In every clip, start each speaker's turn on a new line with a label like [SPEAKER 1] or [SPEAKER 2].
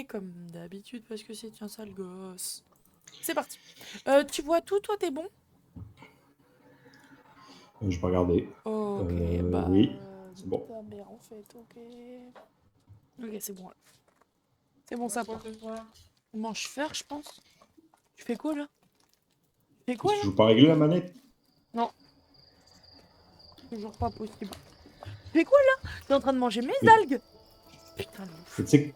[SPEAKER 1] commencer, comme d'habitude, parce que c'est un sale gosse. C'est parti. Tu vois tout, toi, t'es bon?
[SPEAKER 2] Je vais regarder.
[SPEAKER 1] Ok, bah...
[SPEAKER 2] Oui, c'est bon.
[SPEAKER 1] ta mère, en fait, ok. Ok, c'est bon, là. C'est bon, ça part. On mange fer, je pense. Tu fais quoi, là? Tu fais quoi,
[SPEAKER 2] Tu
[SPEAKER 1] là?
[SPEAKER 2] joues pas régler la manette?
[SPEAKER 1] Non, toujours pas possible. Tu fais quoi, là? T'es en train de manger mes
[SPEAKER 2] Mais,
[SPEAKER 1] algues? Putain, le
[SPEAKER 2] mais
[SPEAKER 1] ouf.
[SPEAKER 2] tu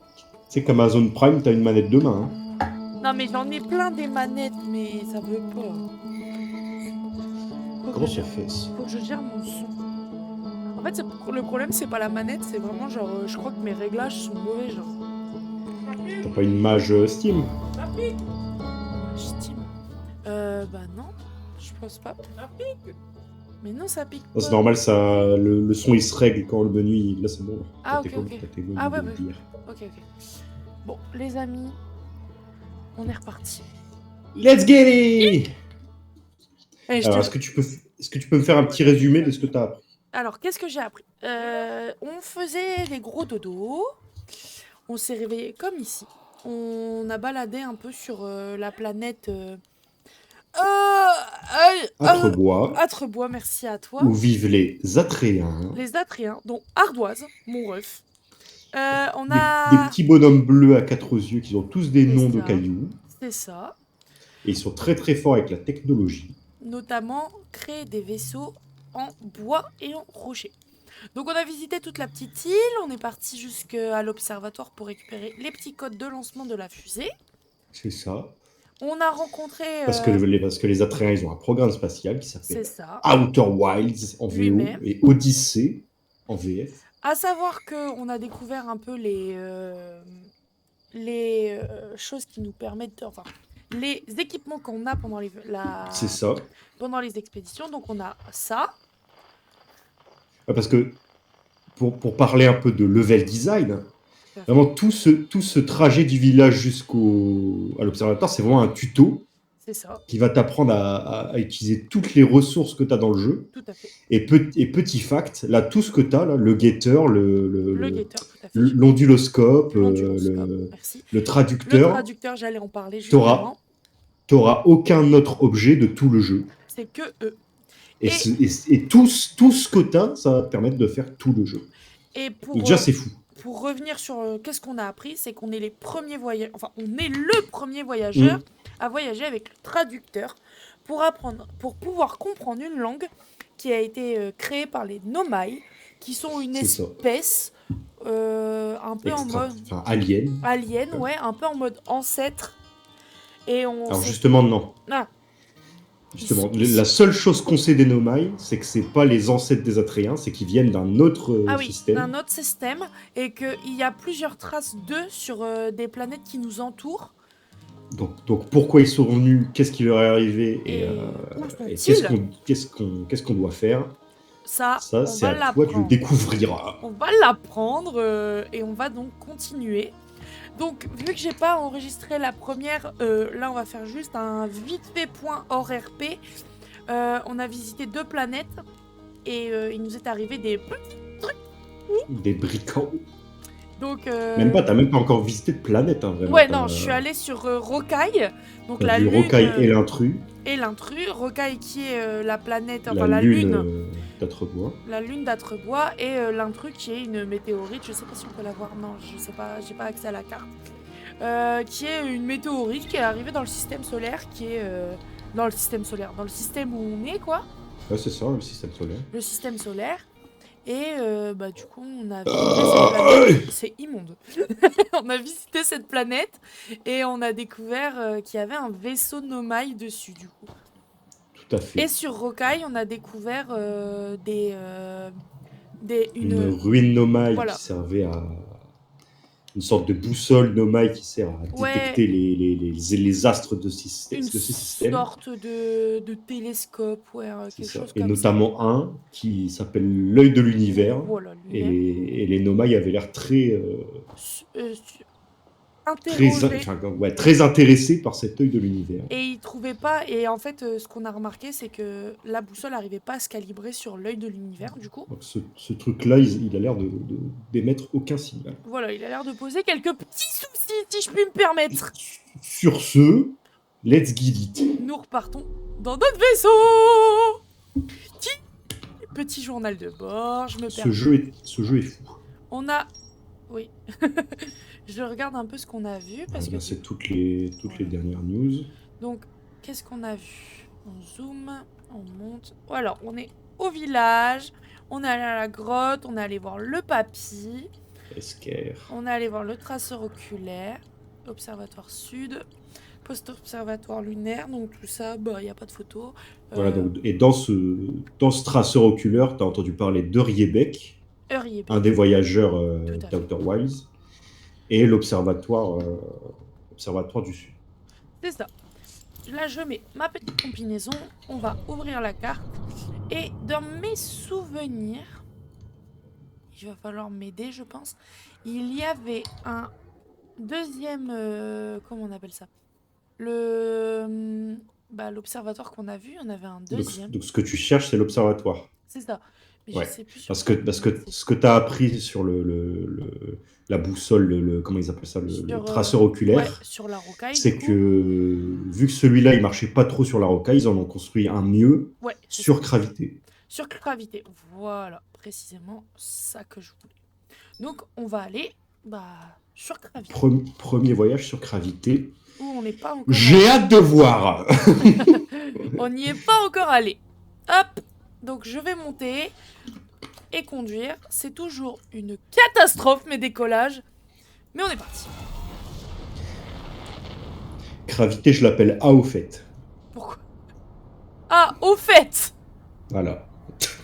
[SPEAKER 2] sais qu'Amazon Prime, t'as une manette de main.
[SPEAKER 1] Non, mais j'en ai plein des manettes, mais ça veut pas. Faut que je
[SPEAKER 2] Comment ça
[SPEAKER 1] gère...
[SPEAKER 2] fait ça?
[SPEAKER 1] Faut que je gère mon son. En fait, le problème, c'est pas la manette, c'est vraiment genre, je crois que mes réglages sont mauvais, genre.
[SPEAKER 2] T'as pas une mage Steam?
[SPEAKER 1] Bah, Steam. Bah non, je pense pas. Mais non, ça pique
[SPEAKER 2] Non, c'est
[SPEAKER 1] pas.
[SPEAKER 2] normal, ça, le son il se règle quand le menu. Là, c'est bon.
[SPEAKER 1] Ah, ok, ok.
[SPEAKER 2] T'as tes
[SPEAKER 1] Ah,
[SPEAKER 2] menus
[SPEAKER 1] ouais,
[SPEAKER 2] de
[SPEAKER 1] bah,
[SPEAKER 2] bière.
[SPEAKER 1] ok, ok. Bon, les amis, on est reparti.
[SPEAKER 2] Let's get it!
[SPEAKER 1] Et je
[SPEAKER 2] Alors,
[SPEAKER 1] te...
[SPEAKER 2] est-ce que tu peux me faire un petit résumé de ce que t'as appris?
[SPEAKER 1] Alors, qu'est-ce que j'ai appris? On faisait des gros dodos. On s'est réveillé comme ici. On a baladé un peu sur la planète. Euh,
[SPEAKER 2] Atrebois,
[SPEAKER 1] Atrebois, merci à toi.
[SPEAKER 2] où vivent les Atréens,
[SPEAKER 1] Les Atriens, dont Ardoise, mon ref. On
[SPEAKER 2] des
[SPEAKER 1] a.
[SPEAKER 2] petits bonhommes bleus à quatre yeux qui ont tous des
[SPEAKER 1] C'est
[SPEAKER 2] noms de
[SPEAKER 1] ça.
[SPEAKER 2] cailloux,
[SPEAKER 1] C'est ça.
[SPEAKER 2] et ils sont très très forts avec la technologie.
[SPEAKER 1] Notamment créer des vaisseaux en bois et en rocher. Donc on a visité toute la petite île, on est parti jusqu'à l'observatoire pour récupérer les petits codes de lancement de la fusée.
[SPEAKER 2] C'est ça.
[SPEAKER 1] On a rencontré,
[SPEAKER 2] Parce que les Atréens, ils ont un programme spatial qui
[SPEAKER 1] c'est
[SPEAKER 2] s'appelle
[SPEAKER 1] ça,
[SPEAKER 2] Outer Wilds en VO
[SPEAKER 1] lui-même.
[SPEAKER 2] et Odyssey en VF.
[SPEAKER 1] À savoir qu'on a découvert un peu les choses qui nous permettent, enfin, les équipements qu'on a
[SPEAKER 2] C'est ça.
[SPEAKER 1] pendant les expéditions. Donc on a ça,
[SPEAKER 2] Parce que pour parler un peu de level design,
[SPEAKER 1] tout à
[SPEAKER 2] vraiment
[SPEAKER 1] fait,
[SPEAKER 2] tout ce trajet du village à l'observatoire, c'est vraiment un tuto
[SPEAKER 1] c'est ça,
[SPEAKER 2] qui va t'apprendre à utiliser toutes les ressources que tu as dans le jeu.
[SPEAKER 1] tout à fait.
[SPEAKER 2] Et petit fact, là, tout ce que tu as, là, le guetteur,
[SPEAKER 1] Le guetteur, tout à fait,
[SPEAKER 2] l'onduloscope,
[SPEAKER 1] l'onduloscope, merci.
[SPEAKER 2] le
[SPEAKER 1] Le
[SPEAKER 2] traducteur,
[SPEAKER 1] traducteur, j'allais en parler
[SPEAKER 2] t'auras
[SPEAKER 1] justement,
[SPEAKER 2] t'auras aucun autre objet de tout le jeu.
[SPEAKER 1] c'est que eux.
[SPEAKER 2] Et,
[SPEAKER 1] Et,
[SPEAKER 2] tout ce que tu as, ça va te permettre de faire tout le jeu.
[SPEAKER 1] et
[SPEAKER 2] Donc déjà, c'est fou.
[SPEAKER 1] pour revenir sur qu'est-ce qu'on a appris, c'est qu'on est les premiers voyageurs, enfin, on est le premier voyageur
[SPEAKER 2] Mm.
[SPEAKER 1] à voyager avec le traducteur pour pouvoir comprendre une langue qui a été créée par les Nomai, qui sont une
[SPEAKER 2] C'est ça.
[SPEAKER 1] espèce un peu en mode
[SPEAKER 2] Enfin, alien.
[SPEAKER 1] alien, ouais, un peu en mode ancêtre. Et on
[SPEAKER 2] Alors
[SPEAKER 1] s'est...
[SPEAKER 2] justement, non.
[SPEAKER 1] Ah,
[SPEAKER 2] Justement, la seule chose qu'on sait des Nomai, c'est que c'est pas les ancêtres des Atréens, c'est qu'ils viennent d'un autre
[SPEAKER 1] ah oui,
[SPEAKER 2] système.
[SPEAKER 1] d'un autre système, et qu'il y a plusieurs traces d'eux sur des planètes qui nous entourent.
[SPEAKER 2] Donc pourquoi ils sont venus, qu'est-ce qui leur est arrivé
[SPEAKER 1] Et où
[SPEAKER 2] et
[SPEAKER 1] sont-ils?
[SPEAKER 2] qu'est-ce qu'on doit faire.
[SPEAKER 1] Ça,
[SPEAKER 2] Ça,
[SPEAKER 1] on
[SPEAKER 2] c'est
[SPEAKER 1] va
[SPEAKER 2] à toi de le
[SPEAKER 1] l'apprendre.
[SPEAKER 2] découvrir.
[SPEAKER 1] On va l'apprendre et on va donc continuer. Donc, vu que j'ai pas enregistré la première, là on va faire juste un vite fait point hors RP. On a visité 2 planètes et il nous est arrivé des petits trucs.
[SPEAKER 2] Des bricots.
[SPEAKER 1] Donc,
[SPEAKER 2] T'as même pas encore visité de planète, hein, vraiment.
[SPEAKER 1] ouais, non, je suis allée sur Rocaille, donc
[SPEAKER 2] T'as
[SPEAKER 1] la
[SPEAKER 2] vu
[SPEAKER 1] Lune
[SPEAKER 2] Rocaille et l'intrus,
[SPEAKER 1] et l'intrus. Rocaille qui est la planète, enfin
[SPEAKER 2] la
[SPEAKER 1] la
[SPEAKER 2] lune
[SPEAKER 1] Lune,
[SPEAKER 2] d'Atrebois.
[SPEAKER 1] la Lune d'Atrebois et l'intrus qui est une météorite. Je sais pas si on peut la voir, non, je sais pas, j'ai pas accès à la carte. Qui est une météorite qui est arrivée dans le système solaire, qui est dans le système solaire, dans le système où on est, quoi,
[SPEAKER 2] Ouais, c'est ça, le système solaire.
[SPEAKER 1] le système solaire. Et bah du coup, on a visité cette planète. C'est immonde. On a visité cette planète et on a découvert qu'il y avait un vaisseau Nomai dessus, du coup.
[SPEAKER 2] Tout à
[SPEAKER 1] Et
[SPEAKER 2] fait.
[SPEAKER 1] sur Rocaille, on a découvert
[SPEAKER 2] Une ruine nomade
[SPEAKER 1] voilà.
[SPEAKER 2] qui servait à une sorte de boussole nomade qui sert à
[SPEAKER 1] Ouais,
[SPEAKER 2] détecter les astres de ce
[SPEAKER 1] une
[SPEAKER 2] système.
[SPEAKER 1] sorte de télescope, ouais,
[SPEAKER 2] C'est
[SPEAKER 1] quelque
[SPEAKER 2] ça.
[SPEAKER 1] chose
[SPEAKER 2] Et
[SPEAKER 1] comme ça.
[SPEAKER 2] notamment un qui s'appelle l'œil de l'univers.
[SPEAKER 1] Voilà,
[SPEAKER 2] Et
[SPEAKER 1] lui-même.
[SPEAKER 2] les Nomai avaient l'air très.
[SPEAKER 1] Su- euh, su- interrogé.
[SPEAKER 2] Très intéressé par cet œil de l'univers.
[SPEAKER 1] Et il trouvait pas. Et en fait, ce qu'on a remarqué, c'est que la boussole n'arrivait pas à se calibrer sur l'œil de l'univers, du coup.
[SPEAKER 2] Donc ce truc-là, il a l'air d'émettre aucun signal.
[SPEAKER 1] Voilà, il a l'air de poser quelques petits soucis, si je puis me permettre.
[SPEAKER 2] Sur ce, let's get it.
[SPEAKER 1] Nous repartons dans notre vaisseau. Petit journal de bord, je me permets.
[SPEAKER 2] Ce jeu est fou.
[SPEAKER 1] On a... Oui. Je regarde un peu ce qu'on a vu, parce que...
[SPEAKER 2] C'est toutes les dernières news.
[SPEAKER 1] Donc, qu'est-ce qu'on a vu? On zoome, on monte. Alors, on est au village, on est allé à la grotte, on est allé voir le papy.
[SPEAKER 2] Esquerre.
[SPEAKER 1] On est allé voir le traceur oculaire, observatoire sud, post-observatoire lunaire, donc tout ça, bah, il n'y a pas de photo.
[SPEAKER 2] Voilà, donc, et dans ce traceur oculaire, tu as entendu parler de Riebeck, un des voyageurs d'Outer Wilds, et l'observatoire du Sud.
[SPEAKER 1] C'est ça. Là, je mets ma petite combinaison, on va ouvrir la carte, et dans mes souvenirs, il va falloir m'aider, je pense, il y avait un deuxième... comment on appelle ça? L'observatoire qu'on a vu, on avait un deuxième.
[SPEAKER 2] Donc ce que tu cherches, c'est l'observatoire.
[SPEAKER 1] C'est ça. Mais
[SPEAKER 2] ouais.
[SPEAKER 1] Je sais plus
[SPEAKER 2] parce que ce que tu as appris sur la boussole, comment ils appellent ça, le traceur oculaire,
[SPEAKER 1] sur la rocaille,
[SPEAKER 2] c'est que vu que celui-là, il marchait pas trop sur la rocaille, ils en ont construit un mieux sur gravité.
[SPEAKER 1] Sur gravité, voilà, précisément ça que je voulais. Donc on va aller sur gravité.
[SPEAKER 2] Premier voyage sur gravité.
[SPEAKER 1] Où on n'est pas encore.
[SPEAKER 2] J'ai hâte de voir.
[SPEAKER 1] On n'y est pas encore allé. Hop. Donc je vais monter et conduire. C'est toujours une catastrophe mes décollages. Mais on est parti.
[SPEAKER 2] Gravité, je l'appelle A au fait.
[SPEAKER 1] Pourquoi? Ah, au fait.
[SPEAKER 2] Voilà.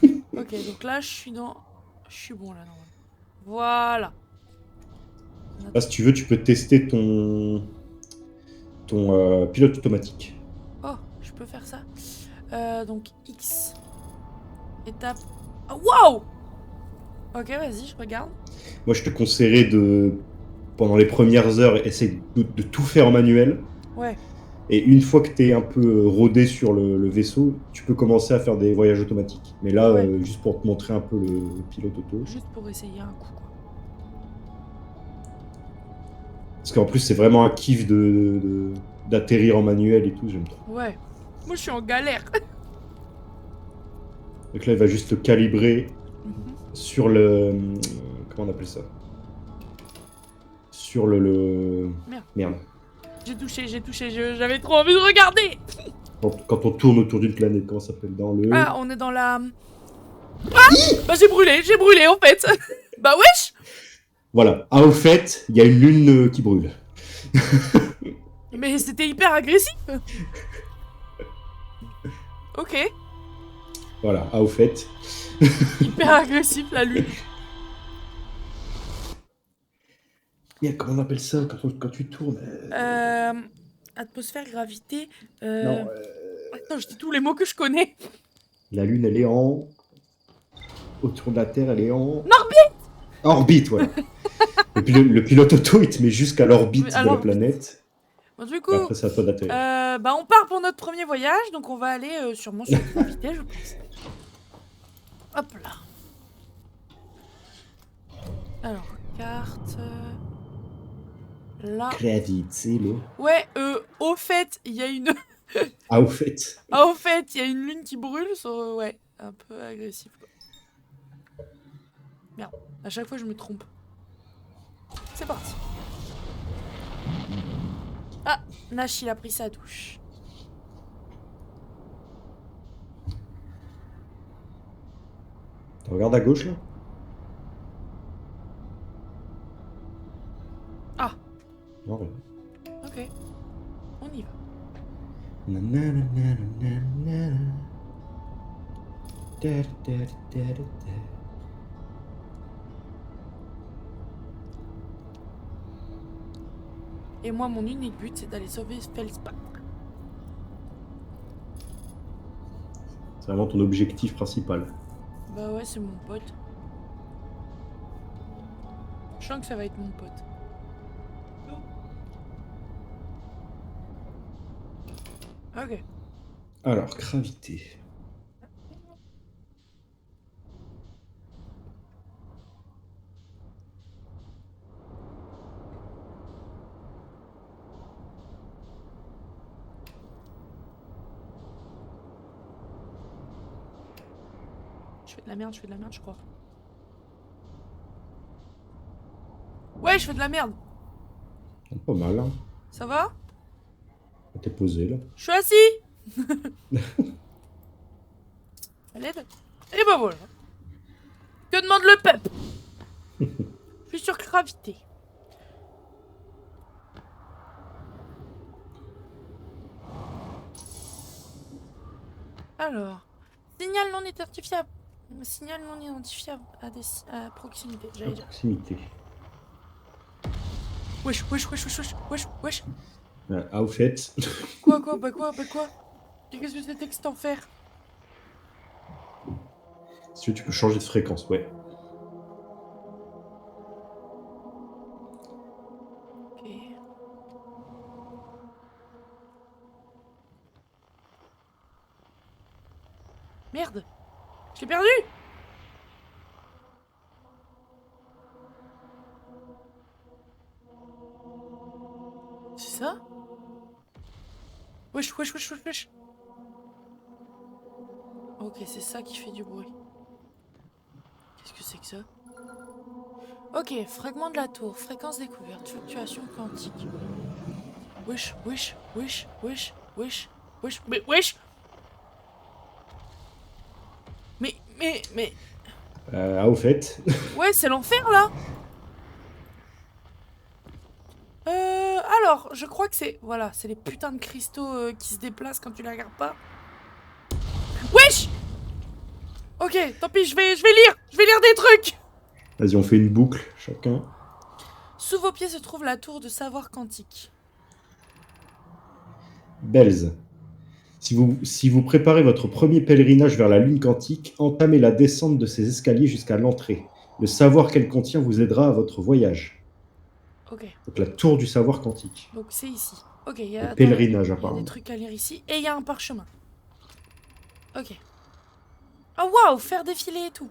[SPEAKER 1] Ok, donc là je suis bon là normalement. Voilà.
[SPEAKER 2] Là, si tu veux, tu peux tester ton pilote automatique.
[SPEAKER 1] Oh, je peux faire ça. Donc X. Étape. Oh, waouh! Ok, vas-y, je regarde.
[SPEAKER 2] Moi, je te conseillerais pendant les premières heures, essayer de tout faire en manuel.
[SPEAKER 1] Ouais.
[SPEAKER 2] Et une fois que tu es un peu rodé sur le vaisseau, tu peux commencer à faire des voyages automatiques. Mais là, juste pour te montrer un peu le pilote auto.
[SPEAKER 1] Juste pour essayer un coup, quoi.
[SPEAKER 2] Parce qu'en plus, c'est vraiment un kiff d'atterrir en manuel et tout, j'aime trop.
[SPEAKER 1] Ouais. Moi, je suis en galère.
[SPEAKER 2] Donc là, il va juste te calibrer sur le... Comment on appelle ça? Sur le... Merde.
[SPEAKER 1] J'ai touché, j'avais trop envie de regarder.
[SPEAKER 2] Quand on tourne autour d'une planète, comment ça s'appelle? Dans le...
[SPEAKER 1] Ah, on est dans la... Ah, bah j'ai brûlé en fait. Bah wesh.
[SPEAKER 2] Voilà. Ah, au fait, il y a une lune qui brûle.
[SPEAKER 1] Mais c'était hyper agressif. Ok.
[SPEAKER 2] Voilà, ah, au fait.
[SPEAKER 1] Hyper agressif la lune.
[SPEAKER 2] Comment on appelle ça quand tu tournes?
[SPEAKER 1] Atmosphère, gravité.
[SPEAKER 2] Non.
[SPEAKER 1] Attends, je dis tous les mots que je connais.
[SPEAKER 2] La lune, elle est en... Autour de la Terre, elle est en...
[SPEAKER 1] Orbite.
[SPEAKER 2] Orbite, voilà. Et puis le pilote auto, il te met jusqu'à l'orbite de la planète.
[SPEAKER 1] Bon, du coup,
[SPEAKER 2] après, c'est à toi d'atterrir.
[SPEAKER 1] on part pour notre premier voyage, donc on va aller sûrement sur gravité, je pense. Hop là. Alors, carte... Là...
[SPEAKER 2] Gravité, là.
[SPEAKER 1] Ouais, au fait, il y a une...
[SPEAKER 2] Ah, au fait.
[SPEAKER 1] Ah, au fait, il y a une lune qui brûle, ouais, un peu agressif, quoi. Merde, à chaque fois je me trompe. C'est parti. Ah, Nash, il a pris sa douche.
[SPEAKER 2] Tu regardes à gauche, là?
[SPEAKER 1] Ah.
[SPEAKER 2] Non, rien.
[SPEAKER 1] Ok, on y va. Et moi, mon unique but, c'est d'aller sauver Feldspath.
[SPEAKER 2] C'est vraiment ton objectif principal.
[SPEAKER 1] Bah ouais, c'est mon pote. Je sens que ça va être mon pote. Ok.
[SPEAKER 2] Alors, gravité.
[SPEAKER 1] Je fais de la merde, je crois. Ouais, je fais de la merde.
[SPEAKER 2] Pas mal, hein.
[SPEAKER 1] Ça va?
[SPEAKER 2] T'es posé, là.
[SPEAKER 1] Je suis assis. À l'aide. Et bah voilà. Que demande le peuple? Je suis sur gravité. Alors, signal non identifiable. Signal non identifiable à proximité.
[SPEAKER 2] À
[SPEAKER 1] J'allais dire.
[SPEAKER 2] proximité.
[SPEAKER 1] Wesh, wesh, wesh, wesh, wesh, wesh, wesh.
[SPEAKER 2] Au fait.
[SPEAKER 1] Quoi? Qu'est-ce que c'était que cet enfer?
[SPEAKER 2] Si tu peux changer de fréquence, ouais.
[SPEAKER 1] Ok. Merde. Je l'ai perdu. C'est ça? Wesh, wesh, wesh, wesh, wesh. Ok, c'est ça qui fait du bruit. Qu'est-ce que c'est que ça? Ok, fragment de la tour, fréquence découverte, fluctuation quantique. Wesh, wesh, wesh, wesh, wesh, wesh, mais wesh! Mais...
[SPEAKER 2] Au fait.
[SPEAKER 1] Ouais, c'est l'enfer là! Alors, je crois que c'est... Voilà, c'est les putains de cristaux qui se déplacent quand tu les regardes pas. Wesh! Ok, tant pis, je vais lire! Je vais lire des trucs!
[SPEAKER 2] Vas-y, on fait une boucle, chacun.
[SPEAKER 1] Sous vos pieds se trouve la tour de savoir quantique.
[SPEAKER 2] Belz. Si vous préparez votre premier pèlerinage vers la Lune quantique, entamez la descente de ces escaliers jusqu'à l'entrée. Le savoir qu'elle contient vous aidera à votre voyage.
[SPEAKER 1] Ok.
[SPEAKER 2] Donc la tour du savoir quantique.
[SPEAKER 1] Donc c'est ici. Ok,
[SPEAKER 2] Le pèlerinage,
[SPEAKER 1] il y a des
[SPEAKER 2] apparemment.
[SPEAKER 1] trucs à lire ici. Et il y a un parchemin. Ok. Oh waouh, faire défiler et tout.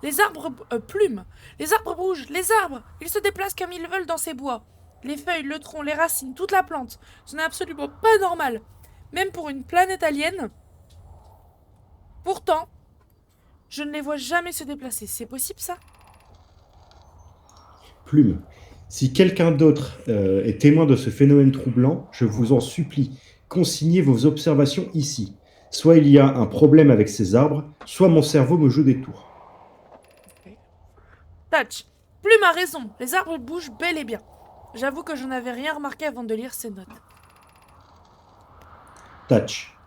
[SPEAKER 1] Les arbres plument. Les arbres bougent. Les arbres, ils se déplacent comme ils veulent dans ces bois. Les feuilles, le tronc, les racines, toute la plante. Ce n'est absolument pas normal. Même pour une planète alien. Pourtant, je ne les vois jamais se déplacer. C'est possible ça?
[SPEAKER 2] Plume. Si quelqu'un d'autre est témoin de ce phénomène troublant, je vous en supplie, consignez vos observations ici. Soit il y a un problème avec ces arbres, soit mon cerveau me joue des tours.
[SPEAKER 1] Okay. Touch. Plume a raison. Les arbres bougent bel et bien. J'avoue que je n'avais rien remarqué avant de lire ces notes.
[SPEAKER 2] Touch.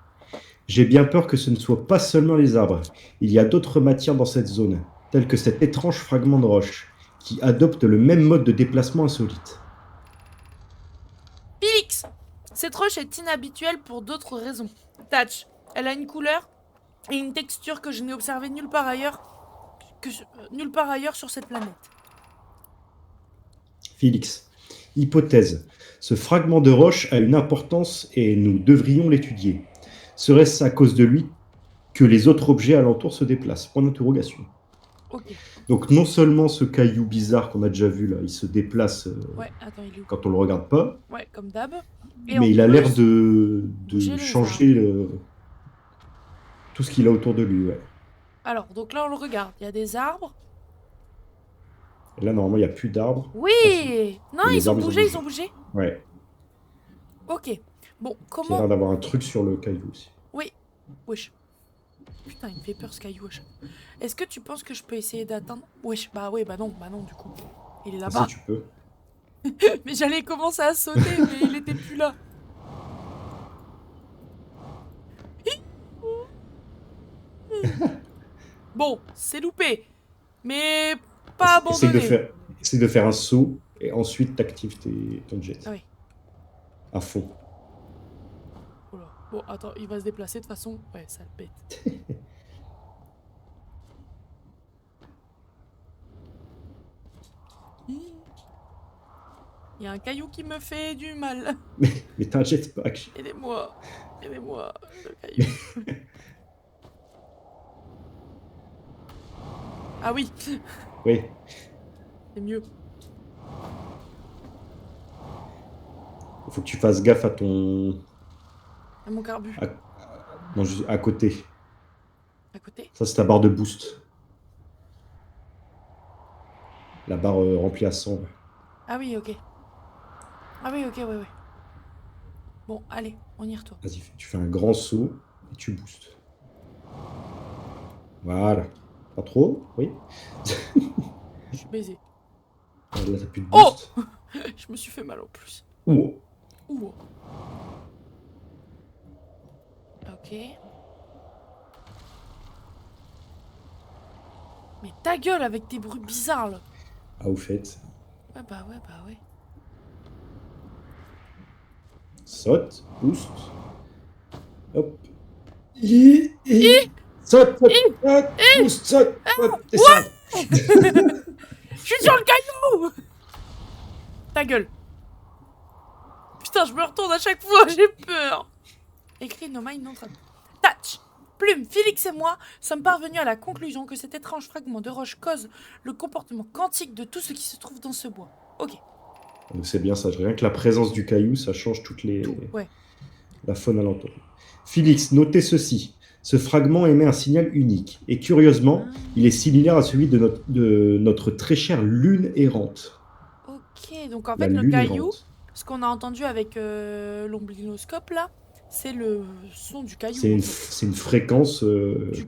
[SPEAKER 2] J'ai bien peur que ce ne soit pas seulement les arbres. Il y a d'autres matières dans cette zone, telles que cet étrange fragment de roche, qui adopte le même mode de déplacement insolite.
[SPEAKER 1] Félix! Cette roche est inhabituelle pour d'autres raisons. Touch. Elle a une couleur et une texture que je n'ai observée nulle part ailleurs sur cette planète.
[SPEAKER 2] Félix. Hypothèse. Ce fragment de roche a une importance et nous devrions l'étudier. Serait-ce à cause de lui que les autres objets alentours se déplacent? Point d'interrogation.
[SPEAKER 1] Ok.
[SPEAKER 2] Donc non seulement ce caillou bizarre qu'on a déjà vu là, il se déplace
[SPEAKER 1] Ouais, attends, il est où?
[SPEAKER 2] quand on le regarde pas.
[SPEAKER 1] Ouais, comme d'hab.
[SPEAKER 2] Mais il a l'air de changer tout ce qu'il a autour de lui. Ouais.
[SPEAKER 1] Alors, donc là on le regarde. Il y a des arbres.
[SPEAKER 2] Et là normalement il n'y a plus d'arbres.
[SPEAKER 1] Oui!
[SPEAKER 2] Ah, si.
[SPEAKER 1] Non,
[SPEAKER 2] Et les arbres,
[SPEAKER 1] ils ont bougé.
[SPEAKER 2] Ouais.
[SPEAKER 1] Ok. Bon,
[SPEAKER 2] Il a
[SPEAKER 1] comment...
[SPEAKER 2] l'air d'avoir un truc sur le caillou aussi.
[SPEAKER 1] Oui. Wesh. Putain, il me fait peur ce caillou. Wesh. Est-ce que tu penses que je peux essayer d'atteindre... Wesh, bah non, du coup. Il est là-bas.
[SPEAKER 2] Si tu peux.
[SPEAKER 1] Mais j'allais commencer à sauter, mais il était plus là. Bon, c'est loupé. Mais pas abandonné.
[SPEAKER 2] Essaye de faire un saut et ensuite t'actives ton jet.
[SPEAKER 1] Ah oui.
[SPEAKER 2] À fond.
[SPEAKER 1] Oh là. Bon, attends, il va se déplacer de toute façon. Ouais, ça le bête. Il y a un caillou qui me fait du mal.
[SPEAKER 2] Mais t'as un jetpack.
[SPEAKER 1] Aidez-moi. Aidez-moi, le caillou. Ah oui.
[SPEAKER 2] Oui.
[SPEAKER 1] C'est mieux.
[SPEAKER 2] Il faut que tu fasses gaffe à ton...
[SPEAKER 1] À mon carbu.
[SPEAKER 2] Non, à côté.
[SPEAKER 1] À côté.
[SPEAKER 2] Ça, c'est ta barre de boost. La barre remplie à 100. Ouais.
[SPEAKER 1] Ah oui, ok. Ah oui, ok, ouais. Bon, allez, on y retourne.
[SPEAKER 2] Vas-y, tu fais un grand saut et tu boostes. Voilà. Pas trop, oui.
[SPEAKER 1] Je suis baisé.
[SPEAKER 2] Là, t'as plus de boost.
[SPEAKER 1] Oh. Je me suis fait mal en plus.
[SPEAKER 2] Ouh.
[SPEAKER 1] Ouh. Ok. Mais ta gueule avec tes bruits bizarres là.
[SPEAKER 2] Ah, au fait.
[SPEAKER 1] Ouais.
[SPEAKER 2] Saute, boost. Hop. Saute, boost, saute, hop, descends.
[SPEAKER 1] Je suis sur le caillou. Ta gueule. Putain, je me retourne à chaque fois, j'ai peur. Écrit No Mind non traduit. Touch. Plume, Félix et moi sommes parvenus à la conclusion que cet étrange fragment de roche cause le comportement quantique de tout ce qui se trouve dans ce bois. Ok.
[SPEAKER 2] Donc c'est bien ça, rien que la présence du caillou, ça change toutes les...
[SPEAKER 1] Ouais.
[SPEAKER 2] La faune alentour. Félix, notez ceci. Ce fragment émet un signal unique. Et curieusement, il est similaire à celui de notre très chère lune errante.
[SPEAKER 1] Ok, donc en fait le caillou, ce qu'on a entendu avec l'omblinoscope là, c'est le son du caillou.
[SPEAKER 2] C'est une fréquence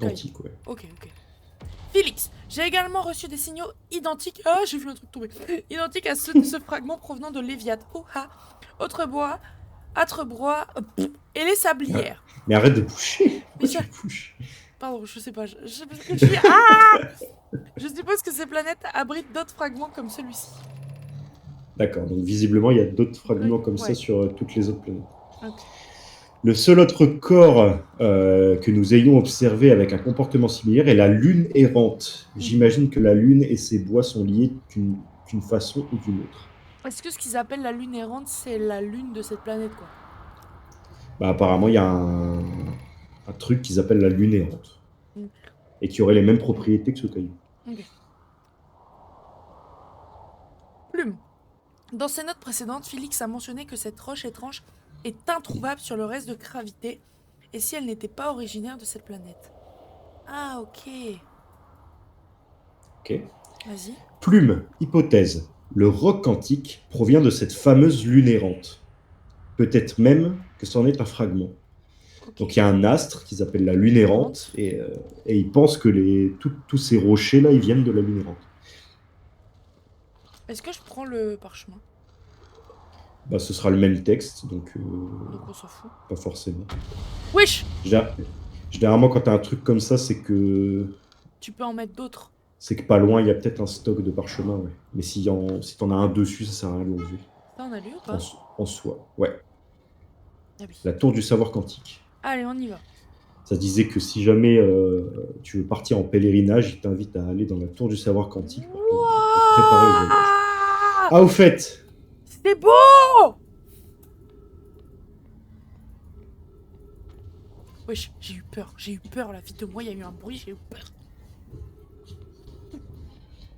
[SPEAKER 2] quantique, ouais.
[SPEAKER 1] Ok. Félix, j'ai également reçu des signaux identiques. Ah, j'ai vu un truc tomber. Identiques à ceux de ce fragment provenant de Léviat. Autre bois, Atrebois et les sablières.
[SPEAKER 2] Mais arrête de boucher. Pourquoi tu bouges ?
[SPEAKER 1] Pardon, je sais pas. Je sais pas ce que je dis. Ah, je suppose que ces planètes abritent d'autres fragments comme celui-ci.
[SPEAKER 2] D'accord, donc visiblement, il y a d'autres fragments comme ça sur toutes les autres planètes.
[SPEAKER 1] Okay.
[SPEAKER 2] Le seul autre corps que nous ayons observé avec un comportement similaire est la lune errante. J'imagine que la lune et ses bois sont liés d'une façon ou d'une autre.
[SPEAKER 1] Est-ce que ce qu'ils appellent la lune errante, c'est la lune de cette planète, quoi?
[SPEAKER 2] Bah, apparemment, il y a un truc qu'ils appellent la lune errante. Et qui aurait les mêmes propriétés que ce caillou.
[SPEAKER 1] Ok. Plume. Dans ses notes précédentes, Félix a mentionné que cette roche étrange est introuvable sur le reste de gravité, et si elle n'était pas originaire de cette planète. Ah, ok.
[SPEAKER 2] Ok.
[SPEAKER 1] Vas-y.
[SPEAKER 2] Plume, hypothèse. Le roc quantique provient de cette fameuse lune errante. Peut-être même que c'en est un fragment. Okay. Donc il y a un astre qui s'appelle la lune errante, et ils pensent que tous ces rochers-là, ils viennent de la lune errante.
[SPEAKER 1] Est-ce que je prends le parchemin ?
[SPEAKER 2] Bah, ce sera le même texte, donc
[SPEAKER 1] on s'en fout.
[SPEAKER 2] Pas forcément.
[SPEAKER 1] Wesh !
[SPEAKER 2] Généralement, quand t'as un truc comme ça, c'est que...
[SPEAKER 1] Tu peux en mettre d'autres.
[SPEAKER 2] C'est que pas loin, il y a peut-être un stock de parchemin, ouais. Mais si t'en as un dessus, ça sert à rien de l'enlever.
[SPEAKER 1] Ça, on a lu ou pas ?
[SPEAKER 2] En soi, ouais.
[SPEAKER 1] Ah oui.
[SPEAKER 2] La tour du savoir quantique.
[SPEAKER 1] Allez, on y va.
[SPEAKER 2] Ça disait que si jamais tu veux partir en pèlerinage, il t'invite à aller dans la tour du savoir quantique pour préparer le voyage. Ah, au fait,
[SPEAKER 1] c'est beau! Wesh, j'ai eu peur, la vie de moi, il y a eu un bruit, j'ai eu peur.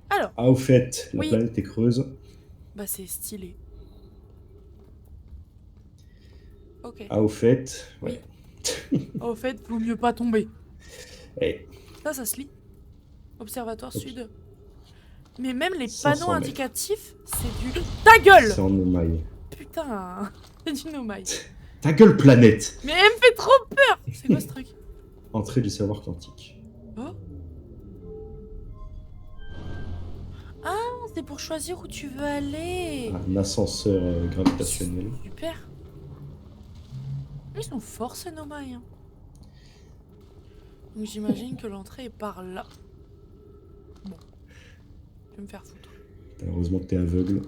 [SPEAKER 1] Alors.
[SPEAKER 2] Ah, au fait, la planète est creuse.
[SPEAKER 1] Bah, c'est stylé. Ok.
[SPEAKER 2] Ah, au fait, ouais.
[SPEAKER 1] Au fait, vaut mieux pas tomber.
[SPEAKER 2] Hey.
[SPEAKER 1] Ça se lit. Observatoire sud. Mais même les panneaux indicatifs, c'est du... Ta gueule!
[SPEAKER 2] C'est en no-mail.
[SPEAKER 1] Putain, c'est du no-mail.
[SPEAKER 2] Ta gueule, planète!
[SPEAKER 1] Mais elle me fait trop peur! C'est quoi ce truc?
[SPEAKER 2] Entrée du savoir quantique.
[SPEAKER 1] Oh? Ah, c'est pour choisir où tu veux aller.
[SPEAKER 2] Un ascenseur gravitationnel.
[SPEAKER 1] Super. Ils sont forts ces no-mail. Hein. Donc j'imagine que l'entrée est par là. Bon. Je vais me faire foutre.
[SPEAKER 2] Heureusement que t'es aveugle.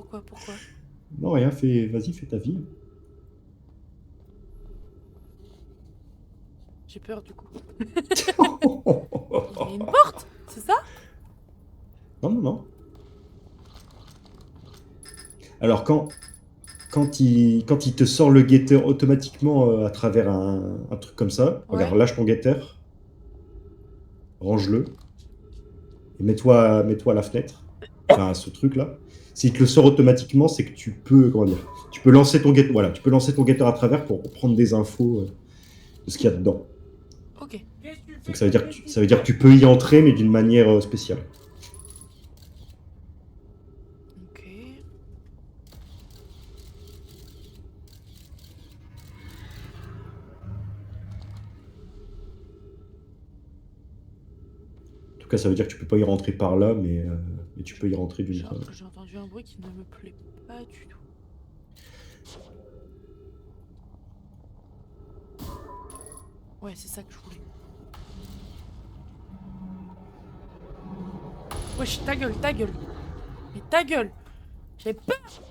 [SPEAKER 1] Pourquoi?
[SPEAKER 2] Non, rien, vas-y, fais ta vie.
[SPEAKER 1] J'ai peur du coup. Il y a une porte, c'est ça?
[SPEAKER 2] Non, non, non. Alors, quand il te sort le guetteur automatiquement à travers un truc comme ça,
[SPEAKER 1] Ouais.
[SPEAKER 2] regarde, lâche ton guetteur, range-le, et mets-toi à la fenêtre, enfin à ce truc-là. S'il te le sort automatiquement, c'est que tu peux, comment dire, tu peux lancer ton guetteur, voilà, tu peux lancer ton guetteur à travers pour prendre des infos de ce qu'il y a dedans.
[SPEAKER 1] Ok.
[SPEAKER 2] Donc ça veut dire que tu peux y entrer, mais d'une manière spéciale.
[SPEAKER 1] Ok.
[SPEAKER 2] En tout cas, ça veut dire que tu peux pas y rentrer par là, mais tu peux y rentrer d'une manière.
[SPEAKER 1] J'ai entendu un bruit qui ne me plaît pas du tout. Ouais, c'est ça que je voulais. Wesh, ta gueule, ta gueule. Mais ta gueule. J'ai peur.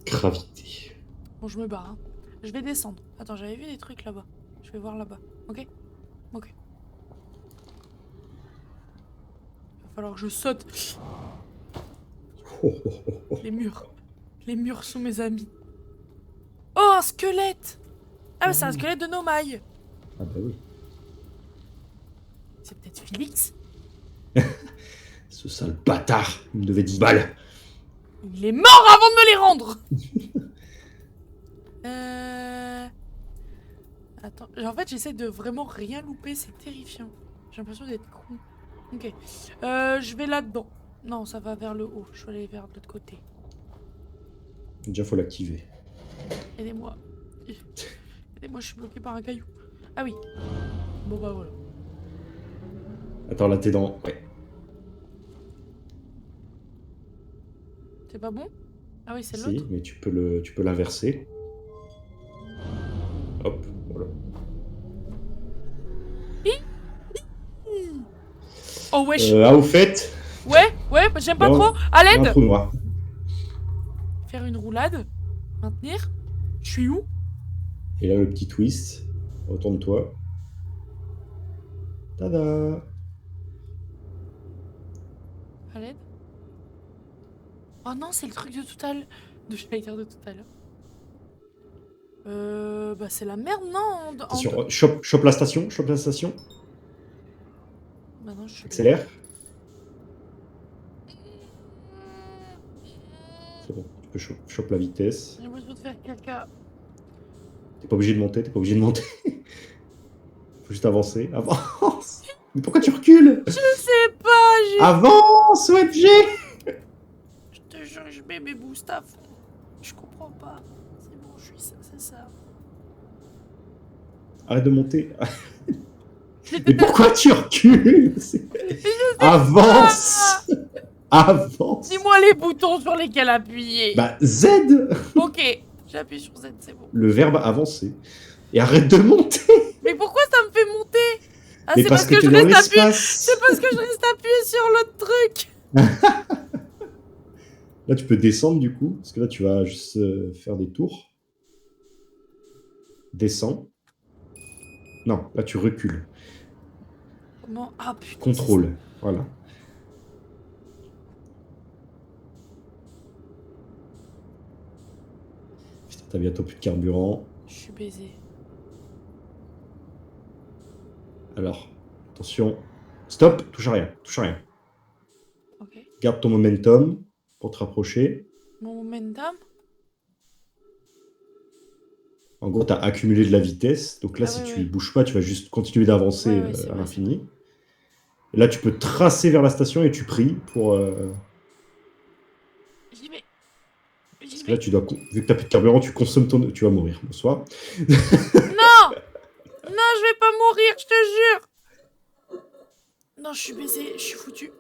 [SPEAKER 2] Gravité.
[SPEAKER 1] Bon, je me barre. Hein. Je vais descendre. Attends, j'avais vu des trucs là-bas. Je vais voir là-bas. Ok? Ok. Il va falloir que je saute. Les murs. Les murs sont mes amis. Oh, un squelette! Ah, mais c'est un squelette de Nomaille.
[SPEAKER 2] Ah bah oui.
[SPEAKER 1] C'est peut-être Félix?
[SPEAKER 2] Ce sale bâtard, il me devait 10 balles.
[SPEAKER 1] Il est mort avant de me les rendre. Attends, en fait j'essaie de vraiment rien louper, c'est terrifiant. J'ai l'impression d'être con. Ok. Je vais là-dedans. Non, ça va vers le haut. Je vais aller vers l'autre côté.
[SPEAKER 2] Déjà, faut l'activer.
[SPEAKER 1] Aidez-moi. Aidez-moi, je suis bloqué par un caillou. Ah oui. Bon bah voilà.
[SPEAKER 2] Attends, là t'es dans... Ouais.
[SPEAKER 1] C'est pas bon? Ah oui, c'est
[SPEAKER 2] Si,
[SPEAKER 1] l'autre.
[SPEAKER 2] mais tu peux l'inverser. Hop, voilà.
[SPEAKER 1] Oh wesh.
[SPEAKER 2] Au fait...
[SPEAKER 1] Ouais, j'aime pas trop. À l'aide.
[SPEAKER 2] Un trou noir.
[SPEAKER 1] Faire une roulade. Maintenir. Je suis où?
[SPEAKER 2] Et là, le petit twist. Retourne-toi. Tada!
[SPEAKER 1] À l'aide. Oh non, c'est le truc de tout à l'heure. J'allais dire de tout à l'heure. Bah c'est la merde, non?
[SPEAKER 2] Attention, chope la station, chope la station.
[SPEAKER 1] Bah non, je suis...
[SPEAKER 2] Accélère. C'est bon, tu peux chope la vitesse.
[SPEAKER 1] J'ai besoin de faire caca.
[SPEAKER 2] T'es pas obligé de monter, Faut juste avancer. Avance! Mais pourquoi tu recules?
[SPEAKER 1] Je sais pas,
[SPEAKER 2] Avance, OMG!
[SPEAKER 1] Je te jure, je mets mes boosts à fond. Je comprends pas. C'est bon, je suis ça, c'est ça.
[SPEAKER 2] Arrête de monter. Mais pourquoi tu recules? Avance! Avance!
[SPEAKER 1] Dis-moi les boutons sur lesquels appuyer.
[SPEAKER 2] Bah, Z!
[SPEAKER 1] Ok, j'appuie sur Z, c'est bon.
[SPEAKER 2] Le verbe avancer. Et arrête de monter!
[SPEAKER 1] Mais pourquoi ça me fait monter? Ah,
[SPEAKER 2] mais
[SPEAKER 1] c'est
[SPEAKER 2] parce que
[SPEAKER 1] je
[SPEAKER 2] t'es dans
[SPEAKER 1] reste appuyé.
[SPEAKER 2] l'espace!
[SPEAKER 1] C'est parce que je reste appuyé sur l'autre truc.
[SPEAKER 2] Là, tu peux descendre du coup, parce que là, tu vas juste faire des tours. Descends. Non, là, tu recules.
[SPEAKER 1] Comment? Ah putain.
[SPEAKER 2] Contrôle, voilà. Putain, t'as bientôt plus de carburant.
[SPEAKER 1] Je suis baisé.
[SPEAKER 2] Alors, attention. Stop, touche à rien, touche à rien.
[SPEAKER 1] Ok.
[SPEAKER 2] Garde ton momentum pour te rapprocher.
[SPEAKER 1] Mon momentum?
[SPEAKER 2] En gros, tu as accumulé de la vitesse. Donc là, si tu bouges pas, tu vas juste continuer d'avancer à l'infini. Et là, tu peux tracer vers la station et tu pries pour...
[SPEAKER 1] J'y vais.
[SPEAKER 2] Parce que là, tu dois... Vu que tu n'as plus de carburant, tu consommes ton... Tu vas mourir. Bonsoir.
[SPEAKER 1] Non! Non, je vais pas mourir, je te jure! Non, je suis baisé, je suis foutu.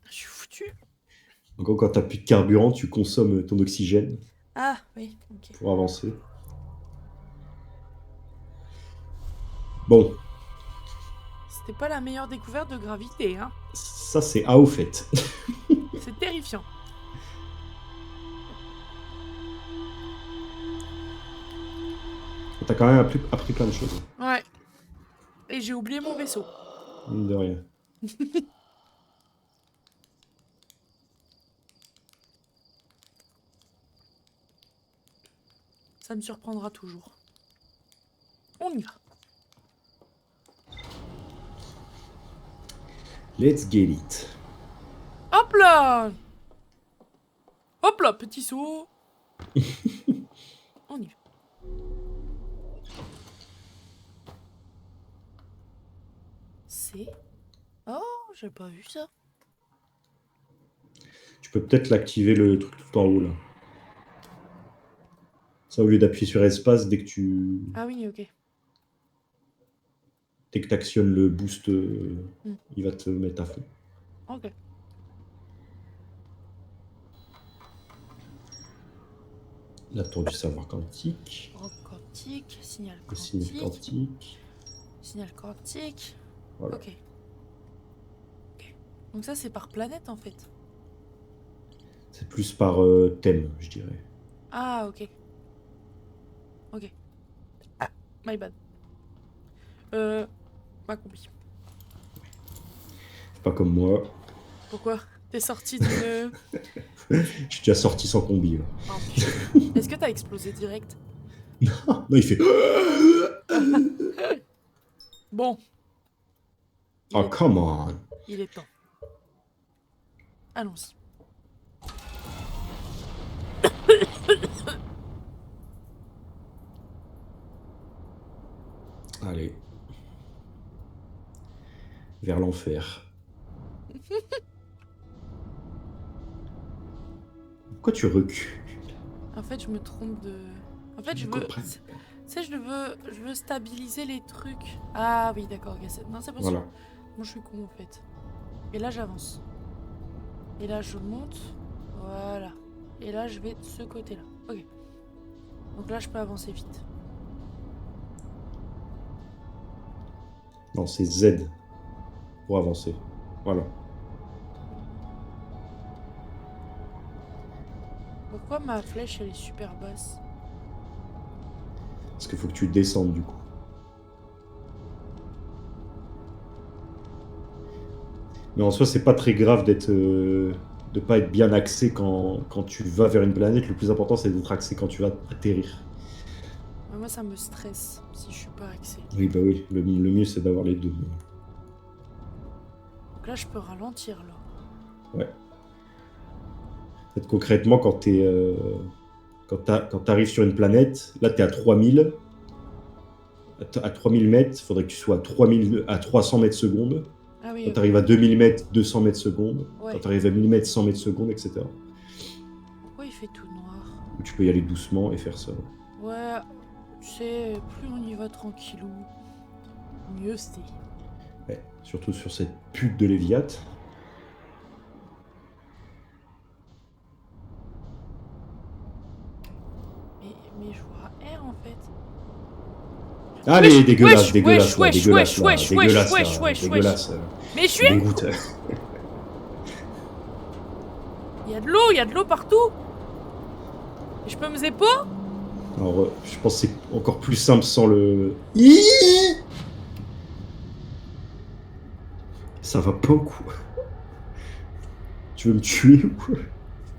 [SPEAKER 1] Je suis foutu.
[SPEAKER 2] En gros, quand tu n'as plus de carburant, tu consommes ton oxygène.
[SPEAKER 1] Ah, oui, ok.
[SPEAKER 2] Pour avancer. Bon.
[SPEAKER 1] C'était pas la meilleure découverte de gravité, hein.
[SPEAKER 2] Ça, c'est à au fait.
[SPEAKER 1] C'est terrifiant.
[SPEAKER 2] T'as quand même appris plein de choses.
[SPEAKER 1] Ouais. Et j'ai oublié mon vaisseau.
[SPEAKER 2] Mine de rien.
[SPEAKER 1] Ça me surprendra toujours. On y va.
[SPEAKER 2] Let's get it.
[SPEAKER 1] Hop là! Hop là, petit saut. On y va. C'est... Oh, j'ai pas vu ça.
[SPEAKER 2] Tu peux peut-être l'activer le truc tout en haut là. Ça, au lieu d'appuyer sur espace, dès que tu...
[SPEAKER 1] Ah oui, ok.
[SPEAKER 2] Dès que tu actionnes le boost, il va te mettre à fond.
[SPEAKER 1] Ok.
[SPEAKER 2] La tour du savoir quantique.
[SPEAKER 1] Robe quantique, signal
[SPEAKER 2] Le
[SPEAKER 1] quantique.
[SPEAKER 2] signal quantique.
[SPEAKER 1] Signal quantique.
[SPEAKER 2] Voilà.
[SPEAKER 1] Ok. Ok. Donc ça, c'est par planète, en fait.
[SPEAKER 2] C'est plus par thème, je dirais.
[SPEAKER 1] Ah, ok. Ok. Ah, my bad. Ma combi.
[SPEAKER 2] C'est pas comme moi.
[SPEAKER 1] Pourquoi? T'es sorti d'une...
[SPEAKER 2] Je suis déjà sorti sans combi. Là.
[SPEAKER 1] Oh, est-ce que t'as explosé direct?
[SPEAKER 2] Non, il fait...
[SPEAKER 1] Bon.
[SPEAKER 2] Oh, come on.
[SPEAKER 1] Il est temps. Allons-y.
[SPEAKER 2] Allez. Vers l'enfer. Pourquoi tu recules?
[SPEAKER 1] En fait, je me trompe de... En fait, je veux... Tu sais, je veux stabiliser les trucs. Ah oui, d'accord. Okay. Non, c'est pas ça. Moi, je suis con, en fait. Et là, j'avance. Et là, je monte. Voilà. Et là, je vais de ce côté-là. Ok. Donc là, je peux avancer vite.
[SPEAKER 2] Non, c'est Z pour avancer. Voilà.
[SPEAKER 1] Pourquoi ma flèche, elle est super basse?
[SPEAKER 2] Parce qu'il faut que tu descendes, du coup. Mais en soi, c'est pas très grave d'être... de pas être bien axé quand tu vas vers une planète. Le plus important, c'est d'être axé quand tu vas atterrir.
[SPEAKER 1] Moi, ça me stresse si je suis pas axé.
[SPEAKER 2] Oui, bah oui. Le mieux, c'est d'avoir les deux.
[SPEAKER 1] Donc là, je peux ralentir, là.
[SPEAKER 2] Ouais. En fait, concrètement, quand t'arrives sur une planète, là, t'es à 3000. À 3000 mètres, il faudrait que tu sois à 300 mètres secondes.
[SPEAKER 1] Ah oui,
[SPEAKER 2] quand t'arrives à 2000 mètres, 200 mètres secondes.
[SPEAKER 1] Ouais.
[SPEAKER 2] Quand t'arrives à 1000 mètres, 100 mètres secondes, etc.
[SPEAKER 1] Pourquoi il fait tout noir?
[SPEAKER 2] Ou tu peux y aller doucement et faire ça.
[SPEAKER 1] Ouais, tu sais, plus on y va tranquillou, mieux c'est.
[SPEAKER 2] Ouais, surtout sur cette pute de Léviat.
[SPEAKER 1] Mais je vois R en fait.
[SPEAKER 2] Allez,
[SPEAKER 1] wesh,
[SPEAKER 2] dégueulasse,
[SPEAKER 1] wesh,
[SPEAKER 2] dégueulasse,
[SPEAKER 1] wesh,
[SPEAKER 2] dégueulasse,
[SPEAKER 1] wesh,
[SPEAKER 2] dégueulasse,
[SPEAKER 1] wesh, wesh,
[SPEAKER 2] dégueulasse.
[SPEAKER 1] Mais je suis...
[SPEAKER 2] Dégoûte.
[SPEAKER 1] Il y a de l'eau partout. Et je peux me zépo?
[SPEAKER 2] Alors, je pense que c'est encore plus simple sans le... Ça va pas ou quoi? Tu veux me tuer ou quoi?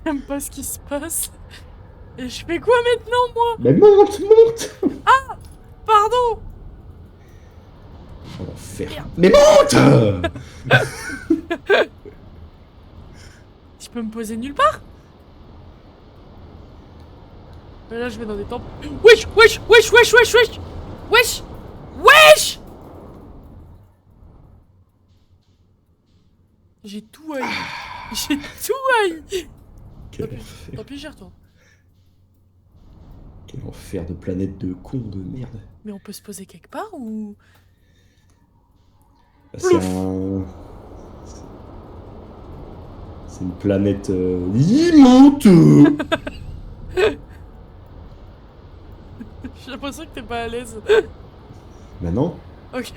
[SPEAKER 1] J'aime pas ce qui se passe. Et je fais quoi maintenant, moi?
[SPEAKER 2] Mais monte, monte!
[SPEAKER 1] Ah! Pardon!
[SPEAKER 2] Oh l'enfer. Mais monte!
[SPEAKER 1] Je peux me poser nulle part? Et là, je vais dans des temples. Wesh, wesh, wesh, wesh, wesh, wesh! Wesh! Wesh! J'ai tout haï. J'ai tout haï. Tant pis, j'y retourne.
[SPEAKER 2] Quel enfer de planète de con de merde.
[SPEAKER 1] Mais on peut se poser quelque part ou...
[SPEAKER 2] C'est une planète immonde.
[SPEAKER 1] J'ai l'impression que t'es pas à l'aise.
[SPEAKER 2] Bah non.
[SPEAKER 1] Ok.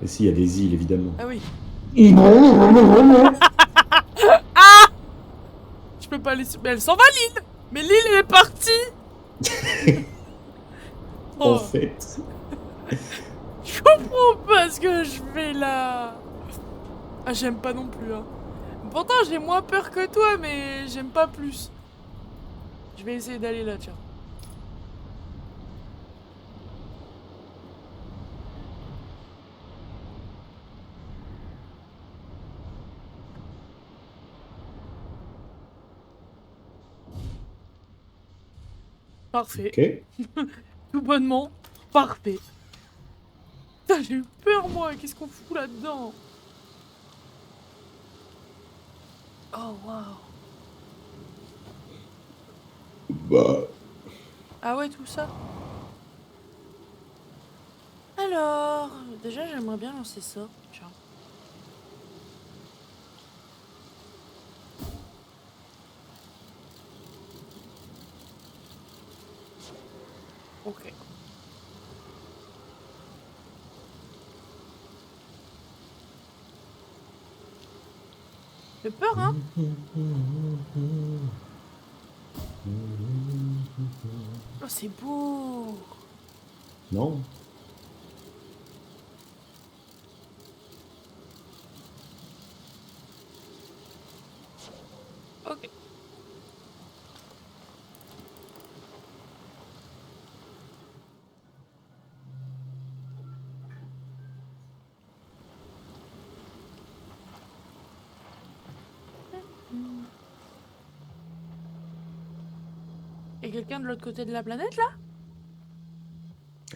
[SPEAKER 2] Et si, il y a des îles, évidemment.
[SPEAKER 1] Ah oui. Ah! Je peux pas aller... Mais elle s'en va, l'île! Mais l'île, elle est partie!
[SPEAKER 2] En fait...
[SPEAKER 1] Je comprends pas ce que je fais là. Ah, j'aime pas non plus, hein. Pourtant, j'ai moins peur que toi, mais j'aime pas plus. Je vais essayer d'aller là, tiens. Parfait.
[SPEAKER 2] Ok.
[SPEAKER 1] Tout bonnement. Parfait. Putain, j'ai eu peur, moi. Qu'est-ce qu'on fout là-dedans? Oh, waouh.
[SPEAKER 2] Bah.
[SPEAKER 1] Ah ouais, tout ça. Alors, déjà, j'aimerais bien lancer ça. Tiens. Ok. J'ai peur, hein? Oh, c'est beau!
[SPEAKER 2] Non.
[SPEAKER 1] Ok. Et quelqu'un de l'autre côté de la planète, là?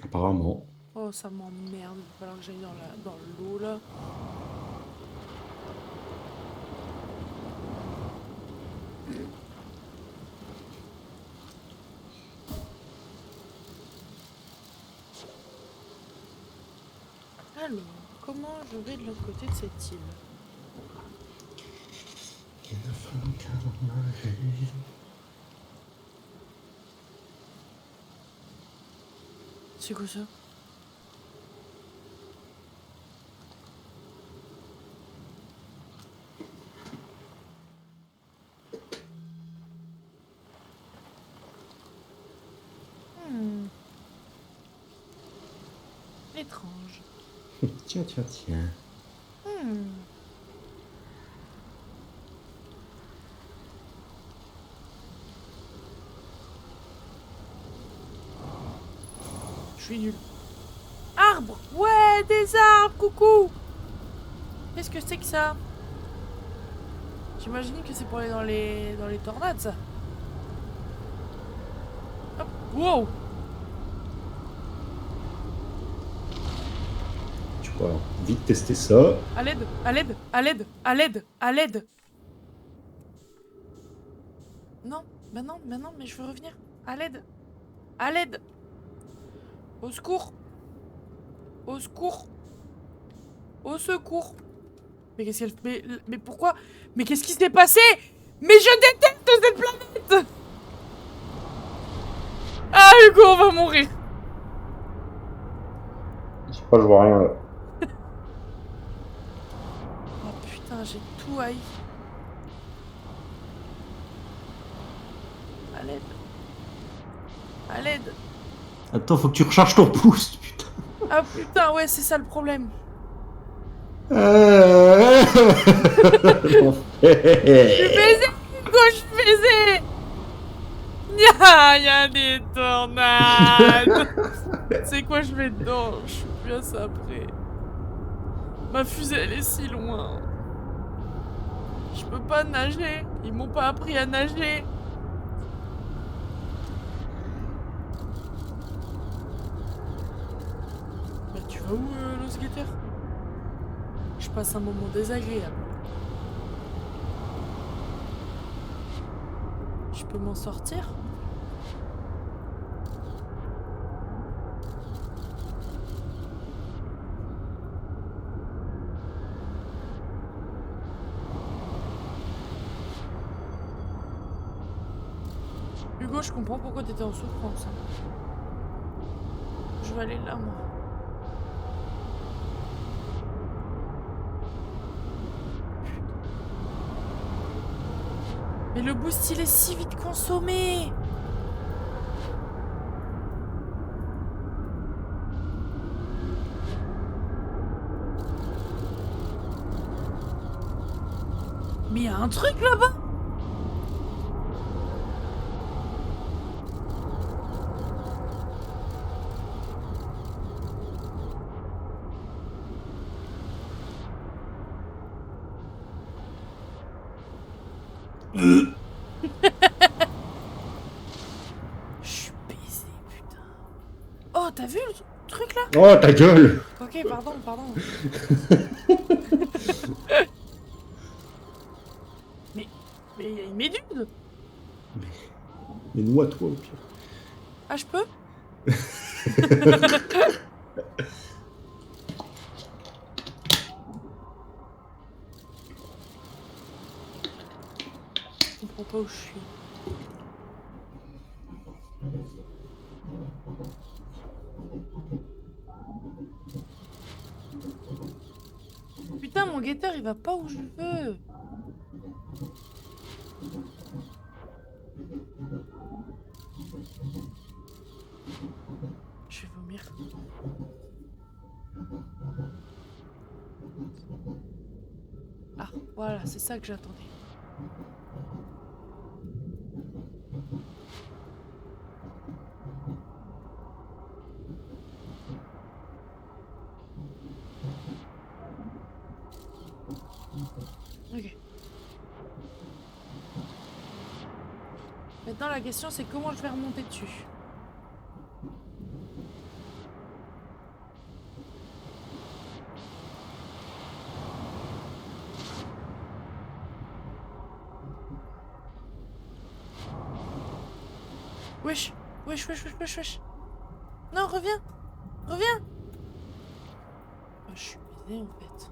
[SPEAKER 2] Apparemment.
[SPEAKER 1] Oh, ça m'emmerde. Il va falloir que j'aille dans l'eau, là. Alors, comment je vais de l'autre côté de cette île? C'est quoi ça? Étrange.
[SPEAKER 2] Tiens.
[SPEAKER 1] Je suis nul. Arbre! Ouais, des arbres, coucou! Qu'est-ce que c'est que ça? J'imagine que c'est pour aller dans les tornades, ça. Hop. Wow!
[SPEAKER 2] Tu vas vite tester ça.
[SPEAKER 1] À l'aide, à l'aide, à l'aide, à l'aide, à l'aide! Non, bah non, mais je veux revenir. À l'aide! À l'aide! Au secours! Au secours! Au secours! Mais qu'est-ce qu'elle... Mais pourquoi? Mais qu'est-ce qui s'est passé? Mais je déteste cette planète! Ah, Hugo, on va mourir!
[SPEAKER 2] Je sais pas, je vois rien là.
[SPEAKER 1] Oh putain, j'ai tout haï. À l'aide. À l'aide.
[SPEAKER 2] Attends, faut que tu recharges ton pouce, putain.
[SPEAKER 1] Ah putain, ouais, c'est ça le problème.
[SPEAKER 2] Je faisais
[SPEAKER 1] Hugo, je faisais. Y a des tornades. C'est quoi, je vais dedans. Je suis plus à ça après. Ma fusée, elle est si loin. Je peux pas nager. Ils m'ont pas appris à nager. Bah, tu vas où, Los Gator? Je passe un moment désagréable. Je peux m'en sortir? Hugo, je comprends pourquoi t'étais en souffrance. Je vais aller là, moi. Mais le boost, il est si vite consommé. Mais il y a un truc là-bas. Je suis
[SPEAKER 2] Oh, ta gueule!
[SPEAKER 1] Ok, pardon. mais il y a une méduse.
[SPEAKER 2] Mais noie-toi au pire.
[SPEAKER 1] Ah, je peux? Je comprends pas où je suis. Putain, mon guetteur, il va pas où je veux. Je vais vomir. Ah, voilà, c'est ça que j'attendais. Ok. Maintenant, la question, c'est comment je vais remonter dessus. Wesh. Non, reviens. Oh, je suis baisée, en fait.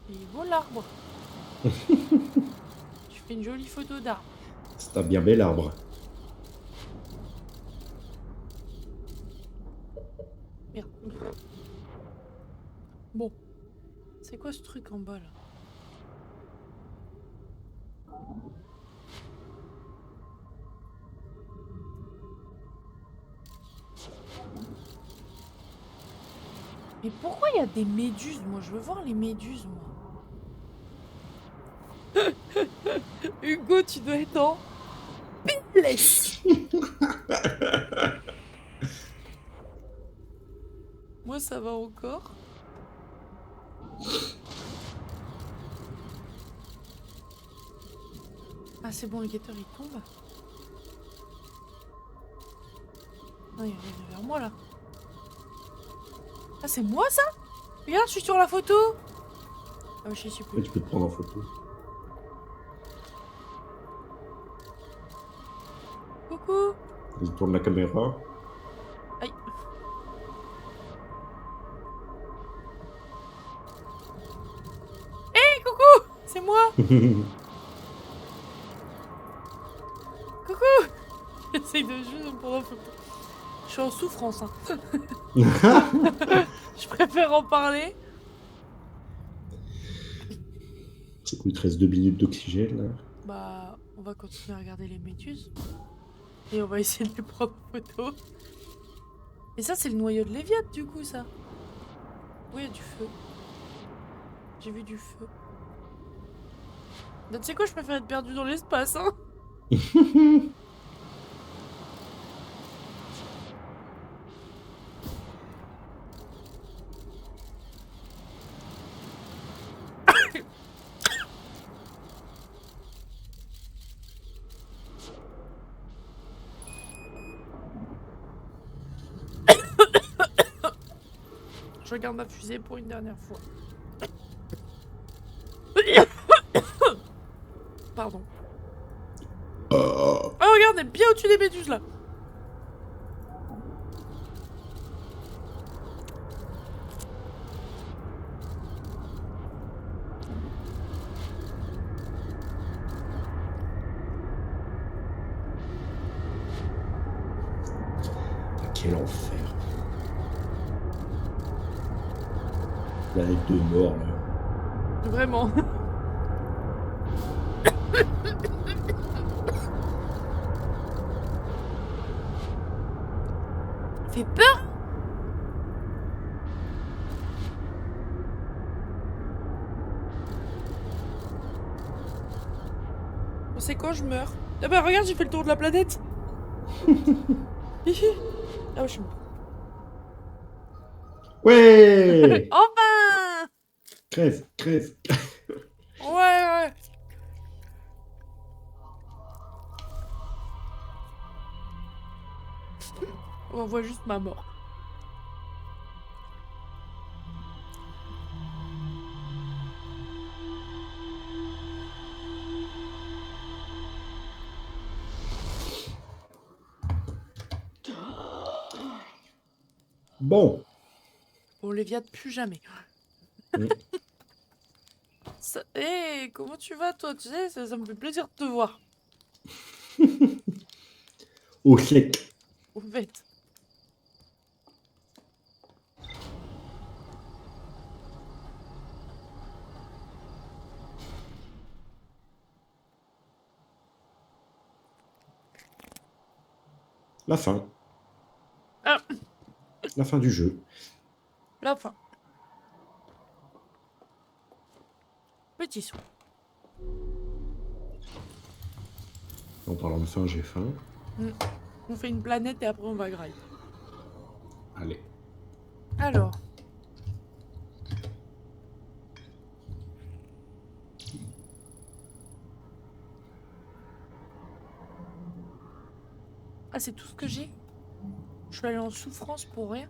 [SPEAKER 1] Il est beau l'arbre. Tu fais une jolie photo d'arbre.
[SPEAKER 2] C'est un bien bel arbre.
[SPEAKER 1] Merde. Bon. C'est quoi ce truc en bas là? Mais pourquoi il y a des méduses? Moi, je veux voir les méduses, moi. Hugo, tu dois être en PLS. Moi, ça va encore. Ah, c'est bon, le guetteur, il tombe. Non, il revient vers moi, là. Ah, c'est moi, ça? Regarde, je suis sur la photo. Ah, je suis plus.
[SPEAKER 2] Et tu peux te prendre en photo.
[SPEAKER 1] Coucou.
[SPEAKER 2] Il tourne la caméra.
[SPEAKER 1] Aïe. Hé, coucou. C'est moi. Coucou. J'essaye de juste me prendre en photo. Je suis en souffrance, hein. Je préfère en parler.
[SPEAKER 2] C'est quoi, il te reste 2 minutes d'oxygène, là?
[SPEAKER 1] Bah, on va continuer à regarder les méduses. Et on va essayer de les prendre en photo. Et ça, c'est le noyau de Léviathan, du coup, ça. Oui, il y a du feu. J'ai vu du feu. Bah, tu sais quoi, je préfère être perdu dans l'espace, hein. Je regarde ma fusée pour une dernière fois. Pardon. Oh, regarde, elle est bien au-dessus des méduses, là.
[SPEAKER 2] Quel enfer. Planète de mort, là.
[SPEAKER 1] Vraiment. Fait peur. C'est quand je meurs. Ah bah regarde, j'ai fait le tour de la planète. Ah ouais, je suis mort.
[SPEAKER 2] Ouais.
[SPEAKER 1] Enfin.
[SPEAKER 2] Crève, crève.
[SPEAKER 1] Ouais. On voit juste ma mort.
[SPEAKER 2] Bon.
[SPEAKER 1] On les viade plus jamais.
[SPEAKER 2] Mm.
[SPEAKER 1] Hé, comment tu vas toi? Tu sais, ça me fait plaisir de te voir.
[SPEAKER 2] Au sec.
[SPEAKER 1] Au fait.
[SPEAKER 2] La fin.
[SPEAKER 1] Ah,
[SPEAKER 2] La fin du jeu.
[SPEAKER 1] la fin. Petit soin.
[SPEAKER 2] En parlant de fin, j'ai faim.
[SPEAKER 1] On fait une planète et après on va grailler.
[SPEAKER 2] Allez.
[SPEAKER 1] Alors. Ah, c'est tout ce que j'ai? Je suis allée en souffrance pour rien.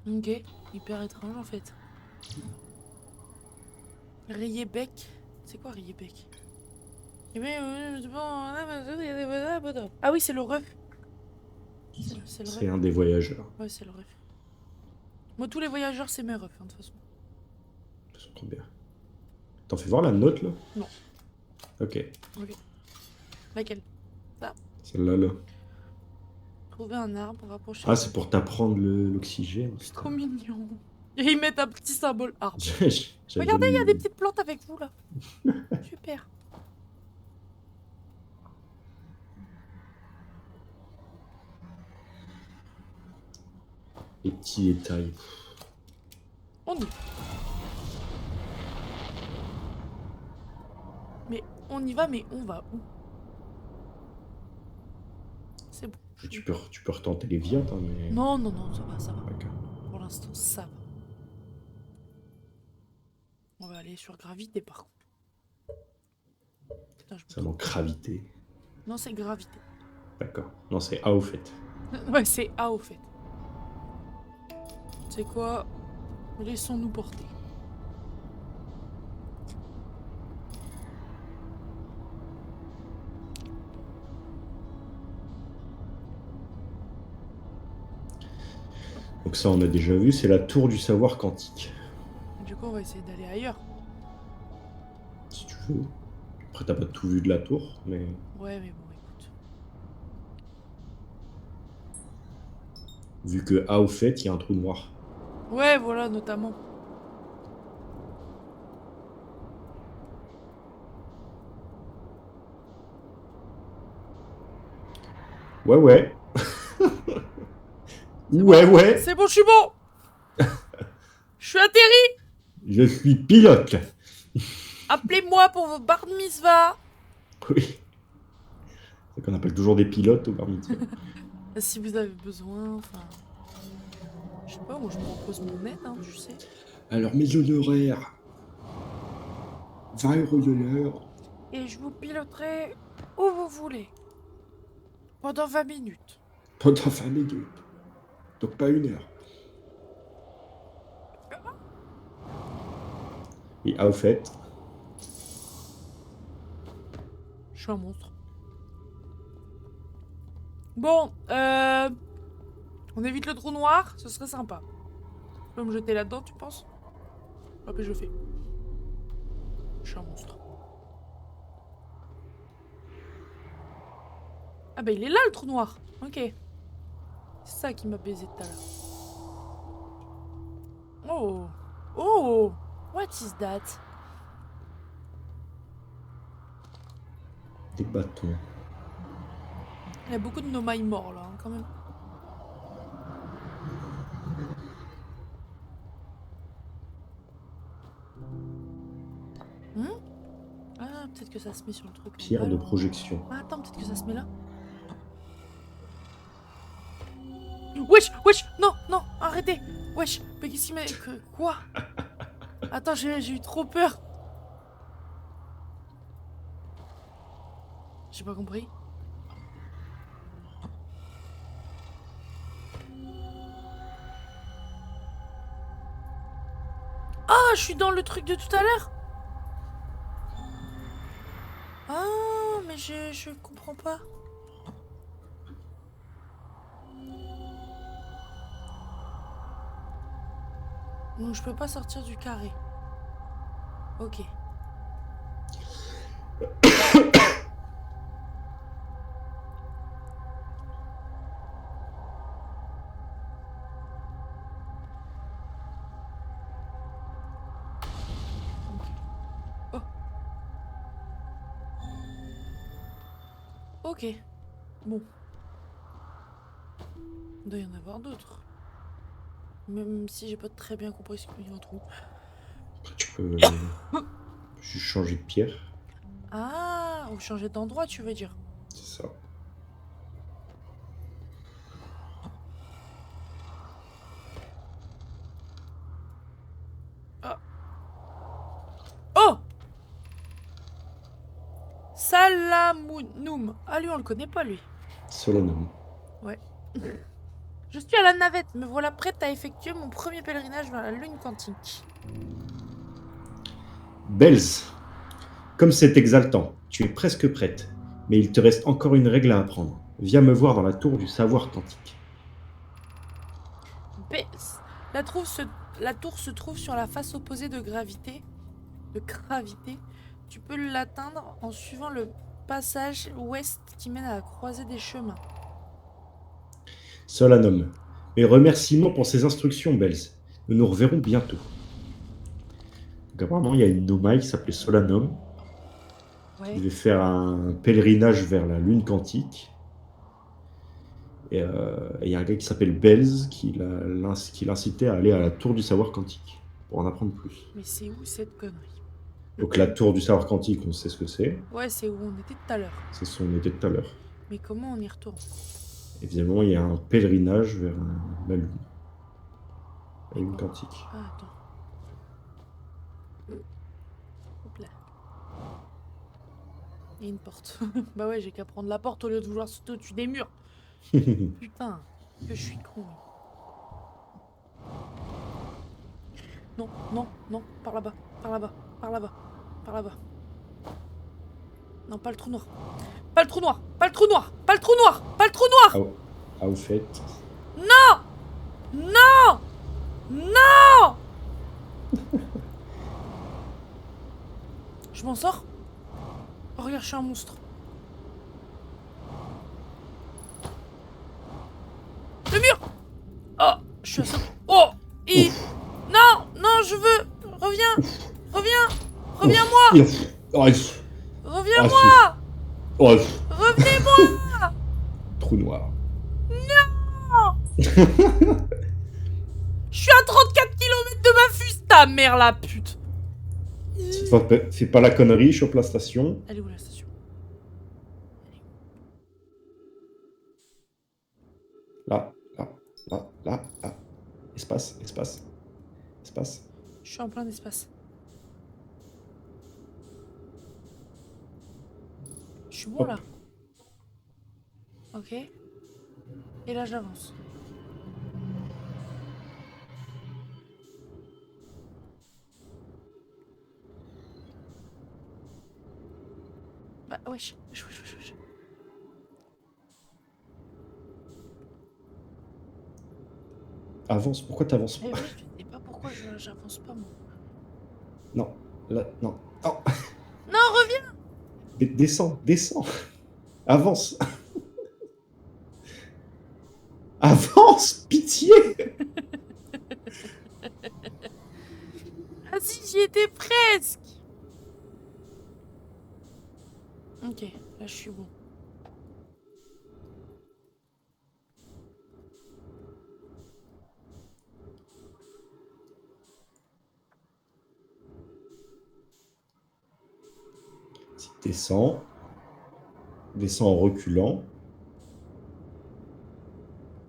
[SPEAKER 1] Ok, hyper étrange en fait. Rayé-bec. C'est quoi Rayé-bec? Ah oui, c'est le ref. C'est le
[SPEAKER 2] C'est
[SPEAKER 1] ref.
[SPEAKER 2] un des voyageurs.
[SPEAKER 1] Ouais, c'est le ref. Moi, tous les voyageurs, c'est mes refs, hein, de toute façon.
[SPEAKER 2] Ça trop bien. T'en fais voir la note, là?
[SPEAKER 1] Non.
[SPEAKER 2] Ok.
[SPEAKER 1] Laquelle?
[SPEAKER 2] Celle-là, là.
[SPEAKER 1] Trouver un arbre, rapprocher.
[SPEAKER 2] Ah, c'est pour t'apprendre l'oxygène.
[SPEAKER 1] C'est trop mignon. Et ils mettent un petit symbole arbre.
[SPEAKER 2] J'avais
[SPEAKER 1] Regardez, il y a
[SPEAKER 2] jamais
[SPEAKER 1] des
[SPEAKER 2] vu.
[SPEAKER 1] petites plantes avec vous, là. Super.
[SPEAKER 2] Les petits détails.
[SPEAKER 1] On y va. Mais on y va, mais on va où? C'est bon.
[SPEAKER 2] Tu peux retenter les viandes, hein, mais...
[SPEAKER 1] Non, ça va, ça va.
[SPEAKER 2] D'accord.
[SPEAKER 1] Pour l'instant, ça va. On va aller sur gravité, par contre. Putain,
[SPEAKER 2] Ça manque gravité.
[SPEAKER 1] Non, c'est gravité.
[SPEAKER 2] D'accord. Non, c'est A au fait.
[SPEAKER 1] Ouais, c'est A au fait. C'est quoi? Laissons-nous porter.
[SPEAKER 2] Donc ça, on a déjà vu, c'est la tour du savoir quantique.
[SPEAKER 1] Du coup, on va essayer d'aller ailleurs.
[SPEAKER 2] Si tu veux. Après, t'as pas tout vu de la tour, mais...
[SPEAKER 1] Ouais, mais bon, écoute.
[SPEAKER 2] Vu que A au fait, il y a un trou noir.
[SPEAKER 1] Ouais, voilà, notamment.
[SPEAKER 2] Ouais.
[SPEAKER 1] C'est
[SPEAKER 2] Ouais,
[SPEAKER 1] bon.
[SPEAKER 2] ouais.
[SPEAKER 1] C'est bon, je suis bon. Je suis atterri.
[SPEAKER 2] Je suis pilote.
[SPEAKER 1] Appelez-moi pour vos bar mitzvah.
[SPEAKER 2] Oui. C'est qu'on appelle toujours des pilotes au bar mitzvah.
[SPEAKER 1] Si vous avez besoin, enfin... Je sais pas, moi je propose mon aide, hein, tu sais.
[SPEAKER 2] Alors, mes honoraires. 20 € de l'heure.
[SPEAKER 1] Et je vous piloterai où vous voulez. Pendant 20 minutes.
[SPEAKER 2] Pendant 20 minutes. Donc pas 1 heure. Et au fait...
[SPEAKER 1] Je suis un monstre. Bon, on évite le trou noir, ce serait sympa. Je peux me jeter là-dedans, tu penses? Hop, et je le fais. Je suis un monstre. Ah bah il est là le trou noir. Ok. C'est ça qui m'a baisé tout à l'heure. Oh. Oh. What is that?
[SPEAKER 2] Des bâtons.
[SPEAKER 1] Il y a beaucoup de nomailles morts là, hein, quand même. Ah, peut-être que que ça se met sur le truc.
[SPEAKER 2] Pierre de projection.
[SPEAKER 1] Ah, attends, peut-être que ça se met là. Wesh, wesh, non, non, arrêtez. Wesh, mais qu'est-ce qu'il met... Quoi? Attends, j'ai eu trop peur. J'ai pas compris. Ah, je suis dans le truc de tout à l'heure. Ah, mais je comprends pas. Donc je peux pas sortir du carré. Ok. Oh. Ok. Bon. Il doit y en avoir d'autres. Même si j'ai pas très bien compris ce qu'il y a en trou.
[SPEAKER 2] Tu peux juste changer de pierre.
[SPEAKER 1] Ah, ou changer d'endroit, tu veux dire?
[SPEAKER 2] C'est ça.
[SPEAKER 1] Ah. Oh! Salamounum. Ah, lui, on le connaît pas, lui.
[SPEAKER 2] Solanum.
[SPEAKER 1] Ouais. Je suis à la navette, me voilà prête à effectuer mon premier pèlerinage vers la lune quantique.
[SPEAKER 2] Belz, comme c'est exaltant, tu es presque prête, mais il te reste encore une règle à apprendre. Viens me voir dans la tour du savoir quantique.
[SPEAKER 1] La tour se trouve sur la face opposée de gravité. De gravité. Tu peux l'atteindre en suivant le passage ouest qui mène à la croisée des chemins.
[SPEAKER 2] Solanum, mes remerciements pour ces instructions, Belz. Nous nous reverrons bientôt. Donc, apparemment, il y a une Nomai qui s'appelait Solanum, qui devait faire un pèlerinage vers la lune quantique. Et il y a un gars qui s'appelle Belz qui l'incitait à aller à la tour du savoir quantique pour en apprendre plus.
[SPEAKER 1] Mais c'est où cette connerie?
[SPEAKER 2] Donc la tour du savoir quantique, on sait ce que c'est.
[SPEAKER 1] Ouais, c'est où on était tout à l'heure.
[SPEAKER 2] C'est ce qu'on était tout à l'heure.
[SPEAKER 1] Mais comment on y retourne?
[SPEAKER 2] Évidemment, il y a un pèlerinage vers la lune. La lune quantique.
[SPEAKER 1] Ah, attends. Hop là. Il y a une porte. Bah ouais, j'ai qu'à prendre la porte au lieu de vouloir sauter au-dessus des murs. Putain, que je suis con. Non, non, non, par là-bas, par là-bas, par là-bas, par là-bas. Non, pas le trou noir. Pas le trou noir, pas le trou noir, pas le trou noir, pas le trou noir.
[SPEAKER 2] Ah, au fait.
[SPEAKER 1] Non! Non! Non! Je m'en sors? Oh, regarde, je suis un monstre. Le mur! Oh, je suis à ça. Oh! Non! Non, je veux! Reviens! Reviens! Reviens-moi! Reviens-moi! Revenez-moi!
[SPEAKER 2] Trou noir.
[SPEAKER 1] Non! Je suis à 34 km de ma fuse, ta mère la pute!
[SPEAKER 2] C'est pas la connerie, chope la station.
[SPEAKER 1] Elle est où la station?
[SPEAKER 2] Là. Espace.
[SPEAKER 1] Je suis en plein espace. Je suis bon là. Ok. Et là j'avance. Bah wesh.
[SPEAKER 2] Avance, pourquoi t'avances pas?
[SPEAKER 1] Eh oui, je sais pas pourquoi j'avance pas moi.
[SPEAKER 2] Non, là, non. Oh.
[SPEAKER 1] Non, reviens!
[SPEAKER 2] Descends. Avance. Avance, pitié!
[SPEAKER 1] Ah si, j'y étais presque! Ok, là je suis bon.
[SPEAKER 2] Descends. Descends en reculant.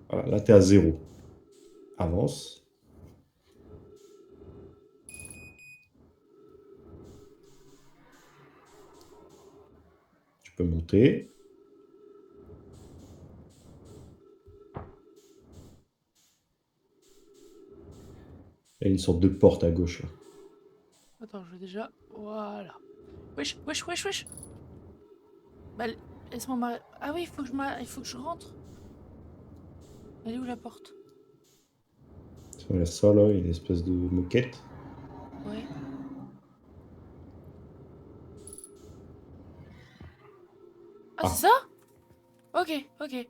[SPEAKER 2] Voilà, là, tu es à 0. Avance. Tu peux monter. Il y a une sorte de porte à gauche, là.
[SPEAKER 1] Attends, je vais déjà... Voilà. Wesh, wesh, wesh, wesh. Bah, laisse-moi m'arrêter. Ah oui, il faut que je rentre. Elle est où la porte?
[SPEAKER 2] Il y a ça, là, une espèce de moquette.
[SPEAKER 1] Ouais. Ah, c'est ça? Ok, ok.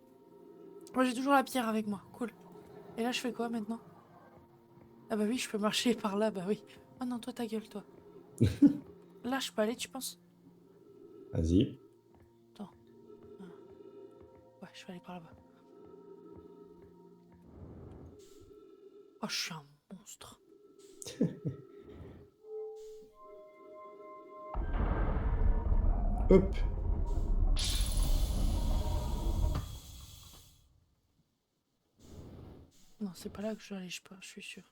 [SPEAKER 1] Moi, j'ai toujours la pierre avec moi. Cool. Et là, je fais quoi maintenant? Ah bah oui, je peux marcher par là, bah oui. Oh non, toi, ta gueule, toi. Là, je peux aller, tu penses?
[SPEAKER 2] Vas-y.
[SPEAKER 1] Attends. Ouais, je vais aller par là-bas. Oh, je suis un monstre.
[SPEAKER 2] Hop.
[SPEAKER 1] Non, c'est pas là que je dois aller, je suis sûre.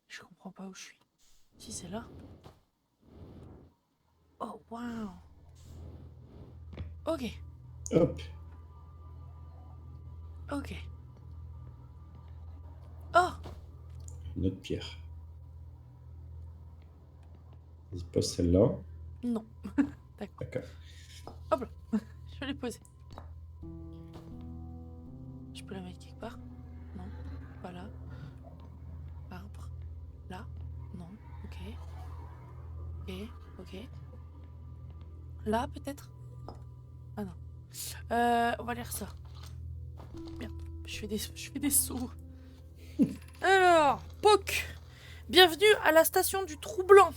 [SPEAKER 1] Je comprends pas où je suis. Si, c'est là. Oh, waouh. Ok,
[SPEAKER 2] Hop.
[SPEAKER 1] ok. Oh!
[SPEAKER 2] Une autre pierre. Vas-y, pose celle-là.
[SPEAKER 1] Non. D'accord.
[SPEAKER 2] D'accord.
[SPEAKER 1] Hop là. Je vais les poser. Je peux la mettre quelque part? Non. Pas là. Arbre. Là? Non. Ok. Ok. Ok. Là, peut-être? Ah non. On va lire ça. Merde. Je fais des sauts. Alors, POC. Bienvenue à la station du Trou Blanc.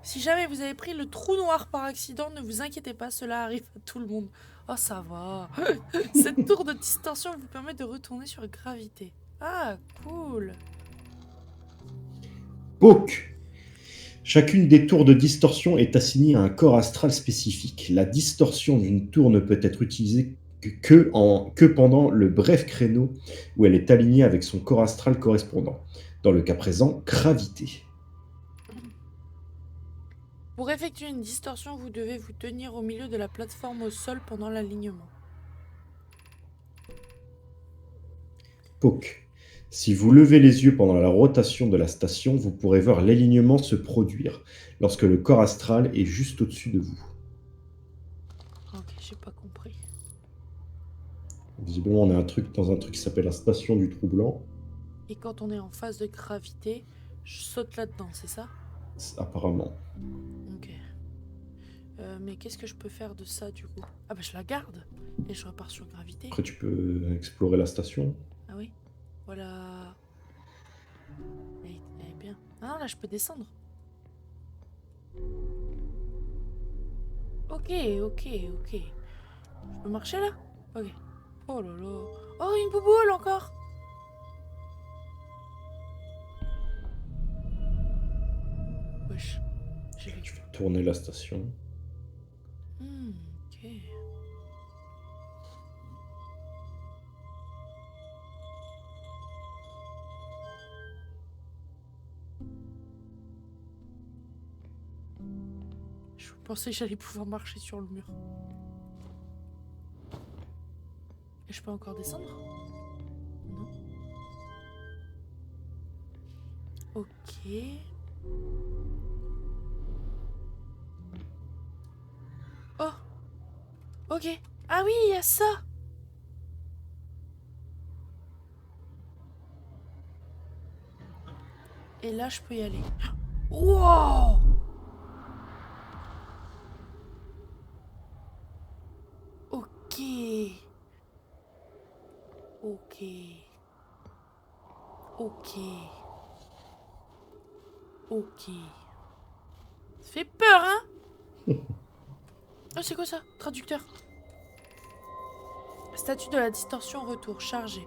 [SPEAKER 1] Si jamais vous avez pris le trou noir par accident, ne vous inquiétez pas, cela arrive à tout le monde. Oh, ça va. Cette tour de distorsion vous permet de retourner sur gravité. Ah, cool.
[SPEAKER 2] Poke. Chacune des tours de distorsion est assignée à un corps astral spécifique. La distorsion d'une tour ne peut être utilisée que pendant le bref créneau où elle est alignée avec son corps astral correspondant. Dans le cas présent, gravité.
[SPEAKER 1] Pour effectuer une distorsion, vous devez vous tenir au milieu de la plateforme au sol pendant l'alignement.
[SPEAKER 2] Poke. Si vous levez les yeux pendant la rotation de la station, vous pourrez voir l'alignement se produire lorsque le corps astral est juste au-dessus de vous.
[SPEAKER 1] Ok, j'ai pas compris.
[SPEAKER 2] Visiblement, on est dans un truc qui s'appelle la station du Trou Blanc.
[SPEAKER 1] Et quand on est en phase de gravité, je saute là-dedans, c'est ça?
[SPEAKER 2] Apparemment.
[SPEAKER 1] Ok. Mais qu'est-ce que je peux faire de ça du coup? Ah bah je la garde et je repars sur gravité.
[SPEAKER 2] Après, tu peux explorer la station.
[SPEAKER 1] Ah oui? Voilà. Elle est bien. Ah là je peux descendre. Ok, ok, ok. Je peux marcher là? Ok. Oh là là. Oh, une bouboule encore! Wesh. J'ai vu.
[SPEAKER 2] Tu fais tourner la station.
[SPEAKER 1] Ok. Je pensais que j'allais pouvoir marcher sur le mur. Et je peux encore descendre? Non. Ok. Oh! Ok. Ah oui, il y a ça! Et là, je peux y aller. Wow! Ok. Ok. Ok. Ok. Ça fait peur, hein? Oh, c'est quoi ça? Traducteur. Statut de la distorsion au retour. Chargé.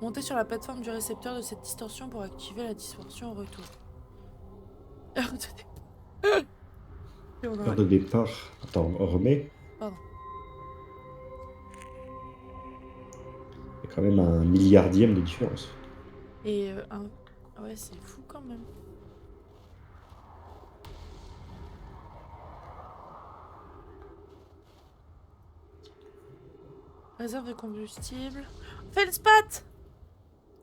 [SPEAKER 1] Montez sur la plateforme du récepteur de cette distorsion pour activer la distorsion au retour.
[SPEAKER 2] Heure de départ. Attends, on remet.
[SPEAKER 1] Pardon.
[SPEAKER 2] Il y a quand même un milliardième de différence.
[SPEAKER 1] Et ouais, c'est fou quand même. Réserve de combustible. Feldspat!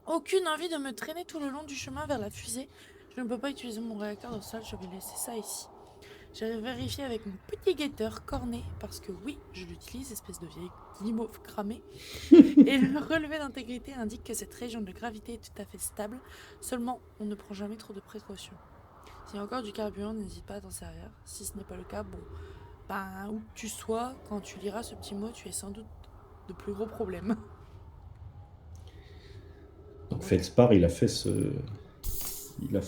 [SPEAKER 1] Aucune envie de me traîner tout le long du chemin vers la fusée. Je ne peux pas utiliser mon réacteur au sol, je vais laisser ça ici. J'ai vérifié avec mon petit guetteur corné, parce que oui, je l'utilise, espèce de vieille guimauve cramée. Et le relevé d'intégrité indique que cette région de gravité est tout à fait stable, seulement on ne prend jamais trop de précautions. S'il y a encore du carburant, n'hésite pas à t'en servir. Si ce n'est pas le cas, bon, ben, où que tu sois, quand tu liras ce petit mot, tu es sans doute de plus gros problèmes.
[SPEAKER 2] Donc Feldspar, il a fait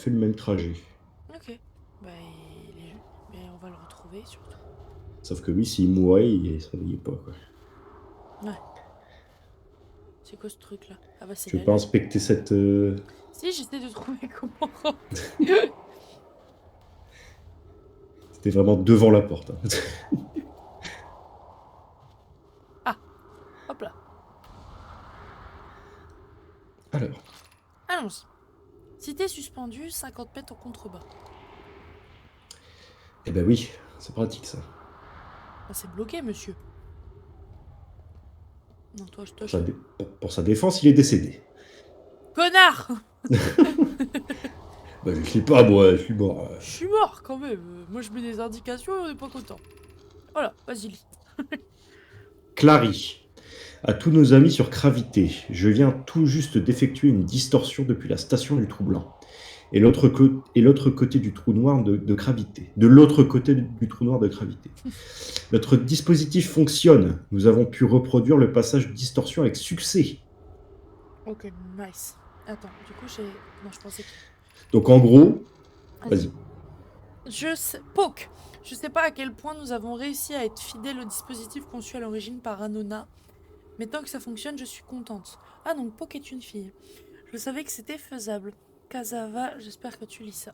[SPEAKER 2] le même trajet.
[SPEAKER 1] Ok, bah mais on va le retrouver surtout.
[SPEAKER 2] Sauf que lui, s'il mourait, il se réveillait pas, quoi.
[SPEAKER 1] Ouais. C'est quoi ce truc là? Ah bah c'est
[SPEAKER 2] Tu veux pas inspecter cette...
[SPEAKER 1] Si, j'essaie de trouver comment.
[SPEAKER 2] C'était vraiment devant la porte. Hein.
[SPEAKER 1] Ah, hop là.
[SPEAKER 2] Alors.
[SPEAKER 1] Allons-y. Cité suspendue, 50 mètres au contrebas.
[SPEAKER 2] Eh ben oui, c'est pratique ça.
[SPEAKER 1] Ah, c'est bloqué, monsieur. Non, toi, je te...
[SPEAKER 2] Pour sa défense, il est décédé.
[SPEAKER 1] Connard!
[SPEAKER 2] Bah, je sais pas, moi, je suis mort.
[SPEAKER 1] Je suis mort quand même. Moi, je mets des indications et on n'est pas content. Voilà, vas-y, lis.
[SPEAKER 2] Clary. À tous nos amis sur Gravité, je viens tout juste d'effectuer une distorsion depuis la station du Trou Blanc. Et l'autre côté du trou noir de gravité. De l'autre côté du trou noir de gravité. Notre dispositif fonctionne. Nous avons pu reproduire le passage de distorsion avec succès.
[SPEAKER 1] Ok, nice. Attends, du coup, j'ai... Non, je pensais que...
[SPEAKER 2] Donc en gros... Vas-y.
[SPEAKER 1] Je sais... Poke. Je sais pas à quel point nous avons réussi à être fidèles au dispositif conçu à l'origine par Anona. Mais tant que ça fonctionne, je suis contente. Ah, donc Poke est une fille. Je savais que c'était faisable. Kazava, j'espère que tu lis ça.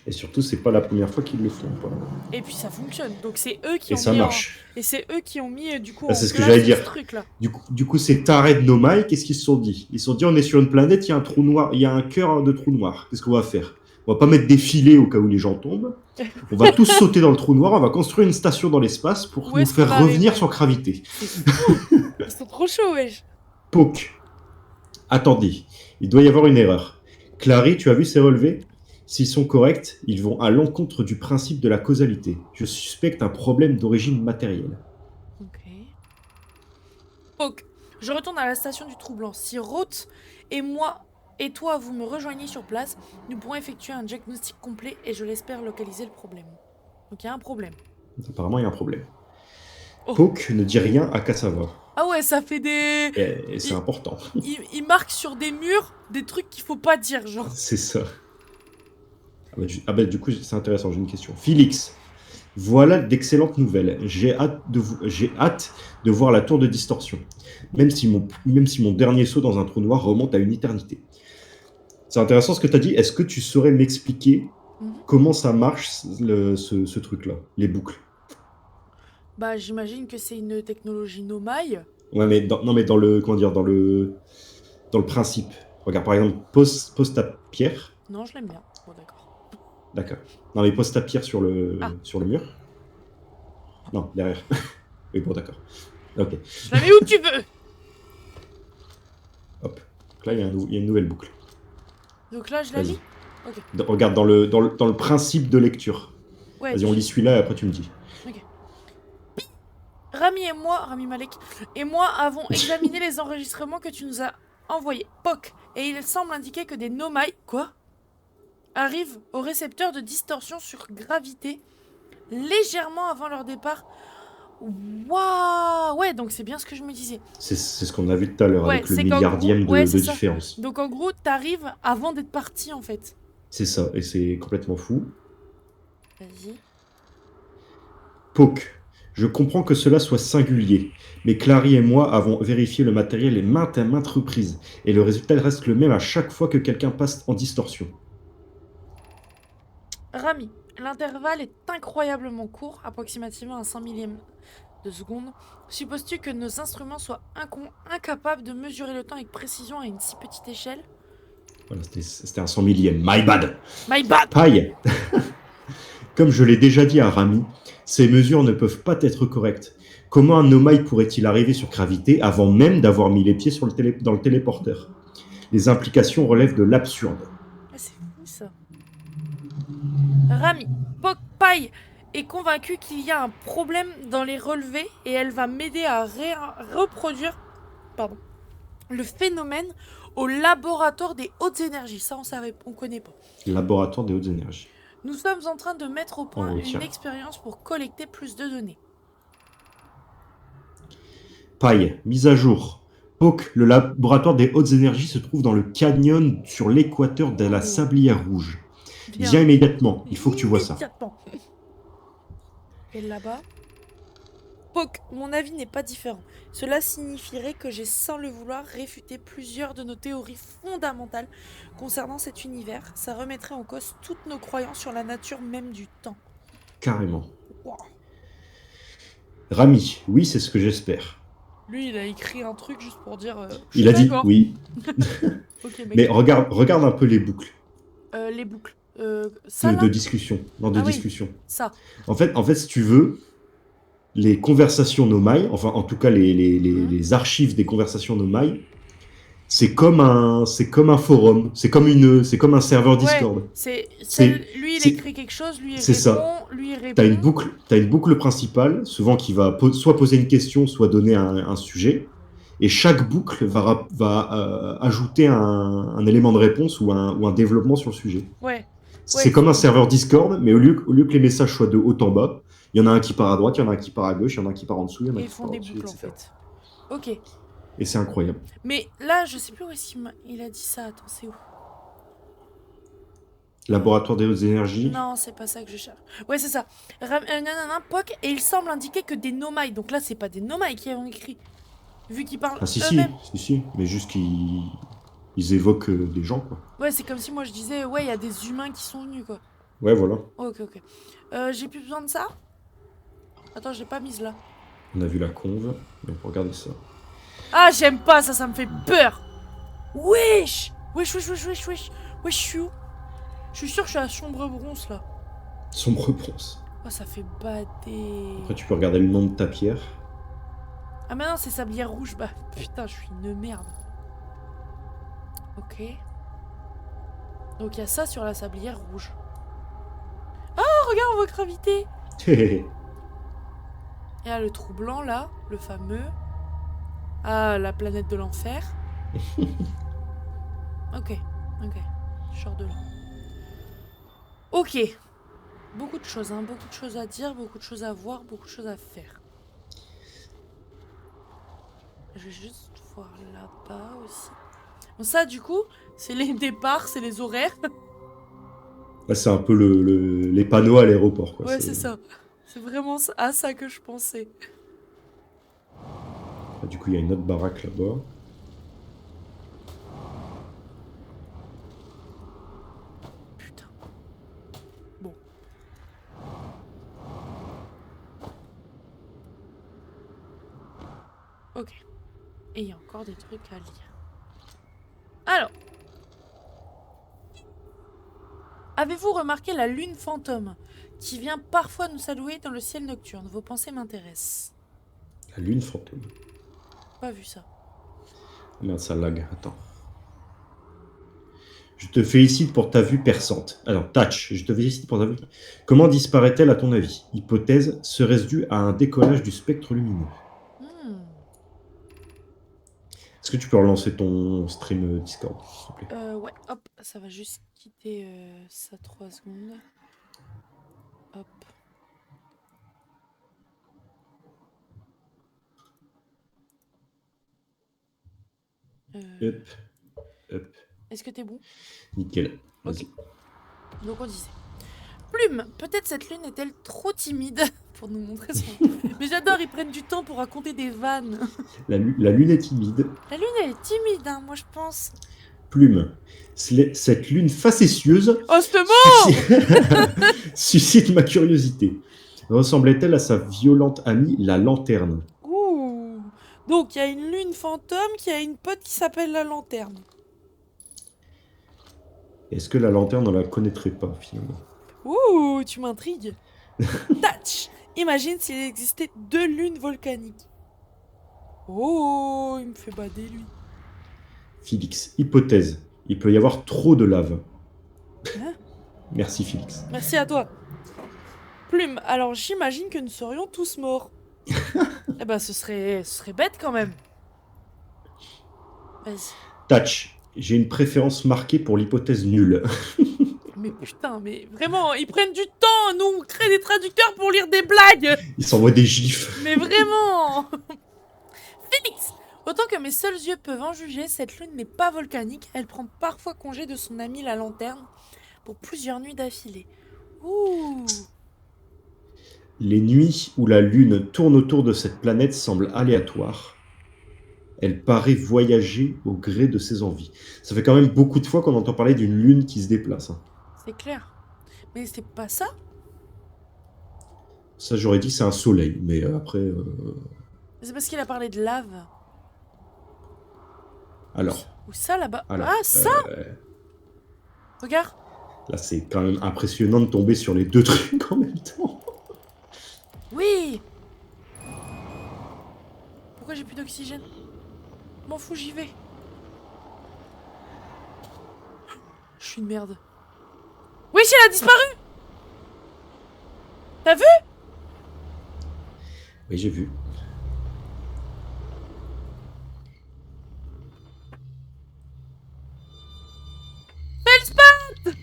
[SPEAKER 2] Et surtout, c'est pas la première fois qu'ils le font. Quoi.
[SPEAKER 1] Et puis ça fonctionne. Donc c'est eux qui
[SPEAKER 2] et
[SPEAKER 1] ont
[SPEAKER 2] ça
[SPEAKER 1] mis
[SPEAKER 2] marche.
[SPEAKER 1] Et c'est eux qui ont mis du coup
[SPEAKER 2] c'est ce que j'allais dire.
[SPEAKER 1] Truc là.
[SPEAKER 2] Du coup, c'est taré de Nomai. Qu'est-ce qu'ils se sont dit? Ils se sont dit, on est sur une planète, il y a un trou noir, il y a un cœur de trou noir. Qu'est-ce qu'on va faire? On va pas mettre des filets au cas où les gens tombent. On va tous sauter dans le trou noir. On va construire une station dans l'espace pour nous faire revenir sur gravité.
[SPEAKER 1] Ils sont trop chauds, wesh.
[SPEAKER 2] Poke. Attendez, il doit y avoir une erreur. Clary, tu as vu ces relevés? S'ils sont corrects, ils vont à l'encontre du principe de la causalité. Je suspecte un problème d'origine matérielle.
[SPEAKER 1] Ok. Poke, je retourne à la station du Trou Blanc. Si Roth et moi et toi vous me rejoignez sur place, nous pourrons effectuer un diagnostic complet et je l'espère localiser le problème. Donc il y a un problème.
[SPEAKER 2] Apparemment, il y a un problème. Oh. Poke ne dit rien à Kassawa.
[SPEAKER 1] Ah ouais, ça fait des...
[SPEAKER 2] Et c'est important.
[SPEAKER 1] Il marque sur des murs des trucs qu'il faut pas dire, genre.
[SPEAKER 2] C'est ça. Ah bah, du coup, c'est intéressant, j'ai une question. Félix, voilà d'excellentes nouvelles. J'ai hâte de voir la tour de distorsion. Même si mon dernier saut dans un trou noir remonte à une éternité. C'est intéressant ce que tu as dit. Est-ce que tu saurais m'expliquer comment ça marche, ce truc-là, les boucles?
[SPEAKER 1] Bah, j'imagine que c'est une technologie Nomai.
[SPEAKER 2] Ouais, mais dans le dans le principe. Regarde, par exemple, pose ta pierre.
[SPEAKER 1] Non, je l'aime bien. Bon, d'accord.
[SPEAKER 2] D'accord. Non, mais pose ta pierre sur le mur. Non, derrière. Oui, bon, d'accord. Ok.
[SPEAKER 1] Je la mets où tu veux.
[SPEAKER 2] Hop. Donc là, il y a une nouvelle boucle.
[SPEAKER 1] Donc là, je la lis.
[SPEAKER 2] Ok. Regarde, dans le principe de lecture.
[SPEAKER 1] Ouais,
[SPEAKER 2] vas-y, on lit celui-là et après tu me dis.
[SPEAKER 1] Ok. Rami Malek et moi avons examiné les enregistrements que tu nous as envoyés. Poc. Et il semble indiquer que des Nomai... Quoi? Arrivent au récepteur de distorsion sur gravité légèrement avant leur départ. Waouh! Ouais, donc c'est bien ce que je me disais.
[SPEAKER 2] C'est ce qu'on a vu tout à l'heure avec le milliardième de différence.
[SPEAKER 1] Donc en gros, t'arrives avant d'être parti en fait.
[SPEAKER 2] C'est ça, et c'est complètement fou.
[SPEAKER 1] Vas-y.
[SPEAKER 2] Poke. Je comprends que cela soit singulier, mais Clary et moi avons vérifié le matériel et maintes reprises, et le résultat reste le même à chaque fois que quelqu'un passe en distorsion.
[SPEAKER 1] Rami, l'intervalle est incroyablement court, approximativement à 100 millième de seconde. Supposes-tu que nos instruments soient incapables de mesurer le temps avec précision à une si petite échelle?
[SPEAKER 2] Voilà, c'était un 100 millième. My bad.
[SPEAKER 1] My bad.
[SPEAKER 2] Paille. Comme je l'ai déjà dit à Rami, ces mesures ne peuvent pas être correctes. Comment un nomai pourrait-il arriver sur Gravité avant même d'avoir mis les pieds dans le téléporteur? Les implications relèvent de l'absurde.
[SPEAKER 1] Ah, c'est fou ça. Rami, Paille est convaincue qu'il y a un problème dans les relevés et elle va m'aider à reproduire le phénomène au laboratoire des hautes énergies. Ça, on connaît pas.
[SPEAKER 2] Laboratoire des hautes énergies.
[SPEAKER 1] Nous sommes en train de mettre au point une expérience pour collecter plus de données.
[SPEAKER 2] Paille, mise à jour. Poke, le laboratoire des hautes énergies se trouve dans le canyon sur l'équateur de la Sablière Rouge. Viens immédiatement, il faut que tu vois ça.
[SPEAKER 1] Et là-bas, Poke, mon avis n'est pas différent. Cela signifierait que j'ai sans le vouloir réfuté plusieurs de nos théories fondamentales concernant cet univers. Ça remettrait en cause toutes nos croyances sur la nature même du temps.
[SPEAKER 2] Carrément.
[SPEAKER 1] Wow.
[SPEAKER 2] Rami, oui, c'est ce que j'espère.
[SPEAKER 1] Lui, il a écrit un truc juste pour dire...
[SPEAKER 2] il a dit oui.
[SPEAKER 1] Okay,
[SPEAKER 2] mais regarde un peu les boucles.
[SPEAKER 1] Les boucles.
[SPEAKER 2] De discussion. Non, de discussion.
[SPEAKER 1] Oui, ça.
[SPEAKER 2] En fait, si tu veux, les conversations nomai, enfin en tout cas les archives des conversations nomai, c'est comme un forum, c'est comme un serveur Discord.
[SPEAKER 1] Lui il écrit quelque chose, lui il répond,
[SPEAKER 2] ça.
[SPEAKER 1] Lui il répond.
[SPEAKER 2] T'as une boucle principale, souvent qui va soit poser une question, soit donner un sujet, et chaque boucle va ajouter un élément de réponse ou un développement sur le sujet.
[SPEAKER 1] Ouais.
[SPEAKER 2] C'est comme un serveur Discord, mais au lieu que les messages soient de haut en bas, il y en a un qui part à droite, il y en a un qui part à gauche, il y en a un qui part en dessous, il y en a qui part en dessous,
[SPEAKER 1] etc. Ils font des boucles en fait. Ok.
[SPEAKER 2] Et c'est incroyable.
[SPEAKER 1] Mais là, je sais plus où est-ce qu'il a dit ça. Attends, c'est où?
[SPEAKER 2] Laboratoire des hautes énergies.
[SPEAKER 1] Non, c'est pas ça que je cherche. Ouais, c'est ça. Poc, et il semble indiquer que des nomai. Donc là, c'est pas des nomai qui ont écrit. Vu qu'ils parlent eux-mêmes.
[SPEAKER 2] Si. Mais juste qu'ils évoquent des gens, quoi.
[SPEAKER 1] Ouais, c'est comme si moi je disais, ouais, il y a des humains qui sont venus, quoi.
[SPEAKER 2] Ouais, voilà.
[SPEAKER 1] Ok. J'ai plus besoin de ça. Attends, je l'ai pas mise là.
[SPEAKER 2] On a vu la conve, mais on peut regarder ça.
[SPEAKER 1] Ah, j'aime pas ça, ça me fait peur. Wesh. Wesh, je suis où? Je suis sûr que je suis à Sombre Bronze là.
[SPEAKER 2] Sombre Bronze.
[SPEAKER 1] Oh, ça fait bader.
[SPEAKER 2] Après, tu peux regarder le nom de ta pierre.
[SPEAKER 1] Ah, mais non, c'est Sablière Rouge. Bah, putain, je suis une merde. Ok. Donc, il y a ça sur la Sablière Rouge. Oh, regarde, on voit Gravité. Il y a le trou blanc là, le fameux. Ah, la planète de l'enfer. Ok. Je sors de là. Ok. Beaucoup de choses, hein. Beaucoup de choses à dire, beaucoup de choses à voir, beaucoup de choses à faire. Je vais juste voir là-bas aussi. Bon, ça, du coup, c'est les départs, c'est les horaires.
[SPEAKER 2] Ouais, c'est un peu les panneaux à l'aéroport, quoi.
[SPEAKER 1] Ouais, c'est ça. C'est vraiment à ça que je pensais.
[SPEAKER 2] Ah, du coup, il y a une autre baraque là-bas.
[SPEAKER 1] Putain. Bon. Ok. Et il y a encore des trucs à lire. Alors. Avez-vous remarqué la lune fantôme qui vient parfois nous saluer dans le ciel nocturne? Vos pensées m'intéressent.
[SPEAKER 2] La lune fantôme.
[SPEAKER 1] Pas vu ça.
[SPEAKER 2] Merde, ça lag. Attends. Je te félicite pour ta vue perçante. Alors, Tatch, je te félicite pour ta vue. Comment disparaît-elle à ton avis? Hypothèse, serait-ce dû à un décollage du spectre lumineux? Est-ce que tu peux relancer ton stream Discord, s'il te plaît?
[SPEAKER 1] Ouais, hop, ça va juste quitter ça 3 secondes. Hop.
[SPEAKER 2] Hop.
[SPEAKER 1] Est-ce que t'es bon?
[SPEAKER 2] Nickel. Vas-y.
[SPEAKER 1] Okay. Donc on disait. Plume, peut-être cette lune est-elle trop timide pour nous montrer son... Mais j'adore, ils prennent du temps pour raconter des vannes.
[SPEAKER 2] La lune est timide.
[SPEAKER 1] La lune, elle est timide, hein, moi je pense.
[SPEAKER 2] Plume. Cette lune facétieuse
[SPEAKER 1] Oh, ce mot
[SPEAKER 2] suscite ma curiosité. Ressemblait-elle à sa violente amie, la lanterne?
[SPEAKER 1] Ouh. Donc, il y a une lune fantôme qui a une pote qui s'appelle la lanterne.
[SPEAKER 2] Est-ce que la lanterne ne la connaîtrait pas, finalement?
[SPEAKER 1] Ouh, tu m'intrigues. Touch. Imagine s'il existait 2 lunes volcaniques. Oh, il me fait bader, lui.
[SPEAKER 2] Félix, hypothèse. Il peut y avoir trop de lave.
[SPEAKER 1] Hein?
[SPEAKER 2] Merci, Félix.
[SPEAKER 1] Merci à toi. Plume, alors j'imagine que nous serions tous morts. Eh ben, ce serait bête quand même. Vas-y.
[SPEAKER 2] Touch. J'ai une préférence marquée pour l'hypothèse nulle.
[SPEAKER 1] Mais putain, mais vraiment, ils prennent du temps. Nous, on crée des traducteurs pour lire des blagues.
[SPEAKER 2] Il s'envoie des gifs.
[SPEAKER 1] Mais vraiment. Félix, autant que mes seuls yeux peuvent en juger, cette lune n'est pas volcanique. Elle prend parfois congé de son amie la lanterne pour plusieurs nuits d'affilée. Ouh.
[SPEAKER 2] Les nuits où la lune tourne autour de cette planète semblent aléatoires. Elle paraît voyager au gré de ses envies. Ça fait quand même beaucoup de fois qu'on entend parler d'une lune qui se déplace.
[SPEAKER 1] C'est clair. Mais c'est pas ça?
[SPEAKER 2] Ça, j'aurais dit c'est un soleil, mais après...
[SPEAKER 1] C'est parce qu'il a parlé de lave.
[SPEAKER 2] Alors,
[SPEAKER 1] Ou ça là-bas.
[SPEAKER 2] alors,
[SPEAKER 1] Ah, ça! Regarde.
[SPEAKER 2] là, c'est quand même impressionnant de tomber sur les deux trucs en même temps.
[SPEAKER 1] Oui! Pourquoi j'ai plus d'oxygène? M'en fous, j'y vais. Je suis une merde. Oui, elle a disparu! T'as vu?
[SPEAKER 2] Oui, j'ai vu.
[SPEAKER 1] Feldspath!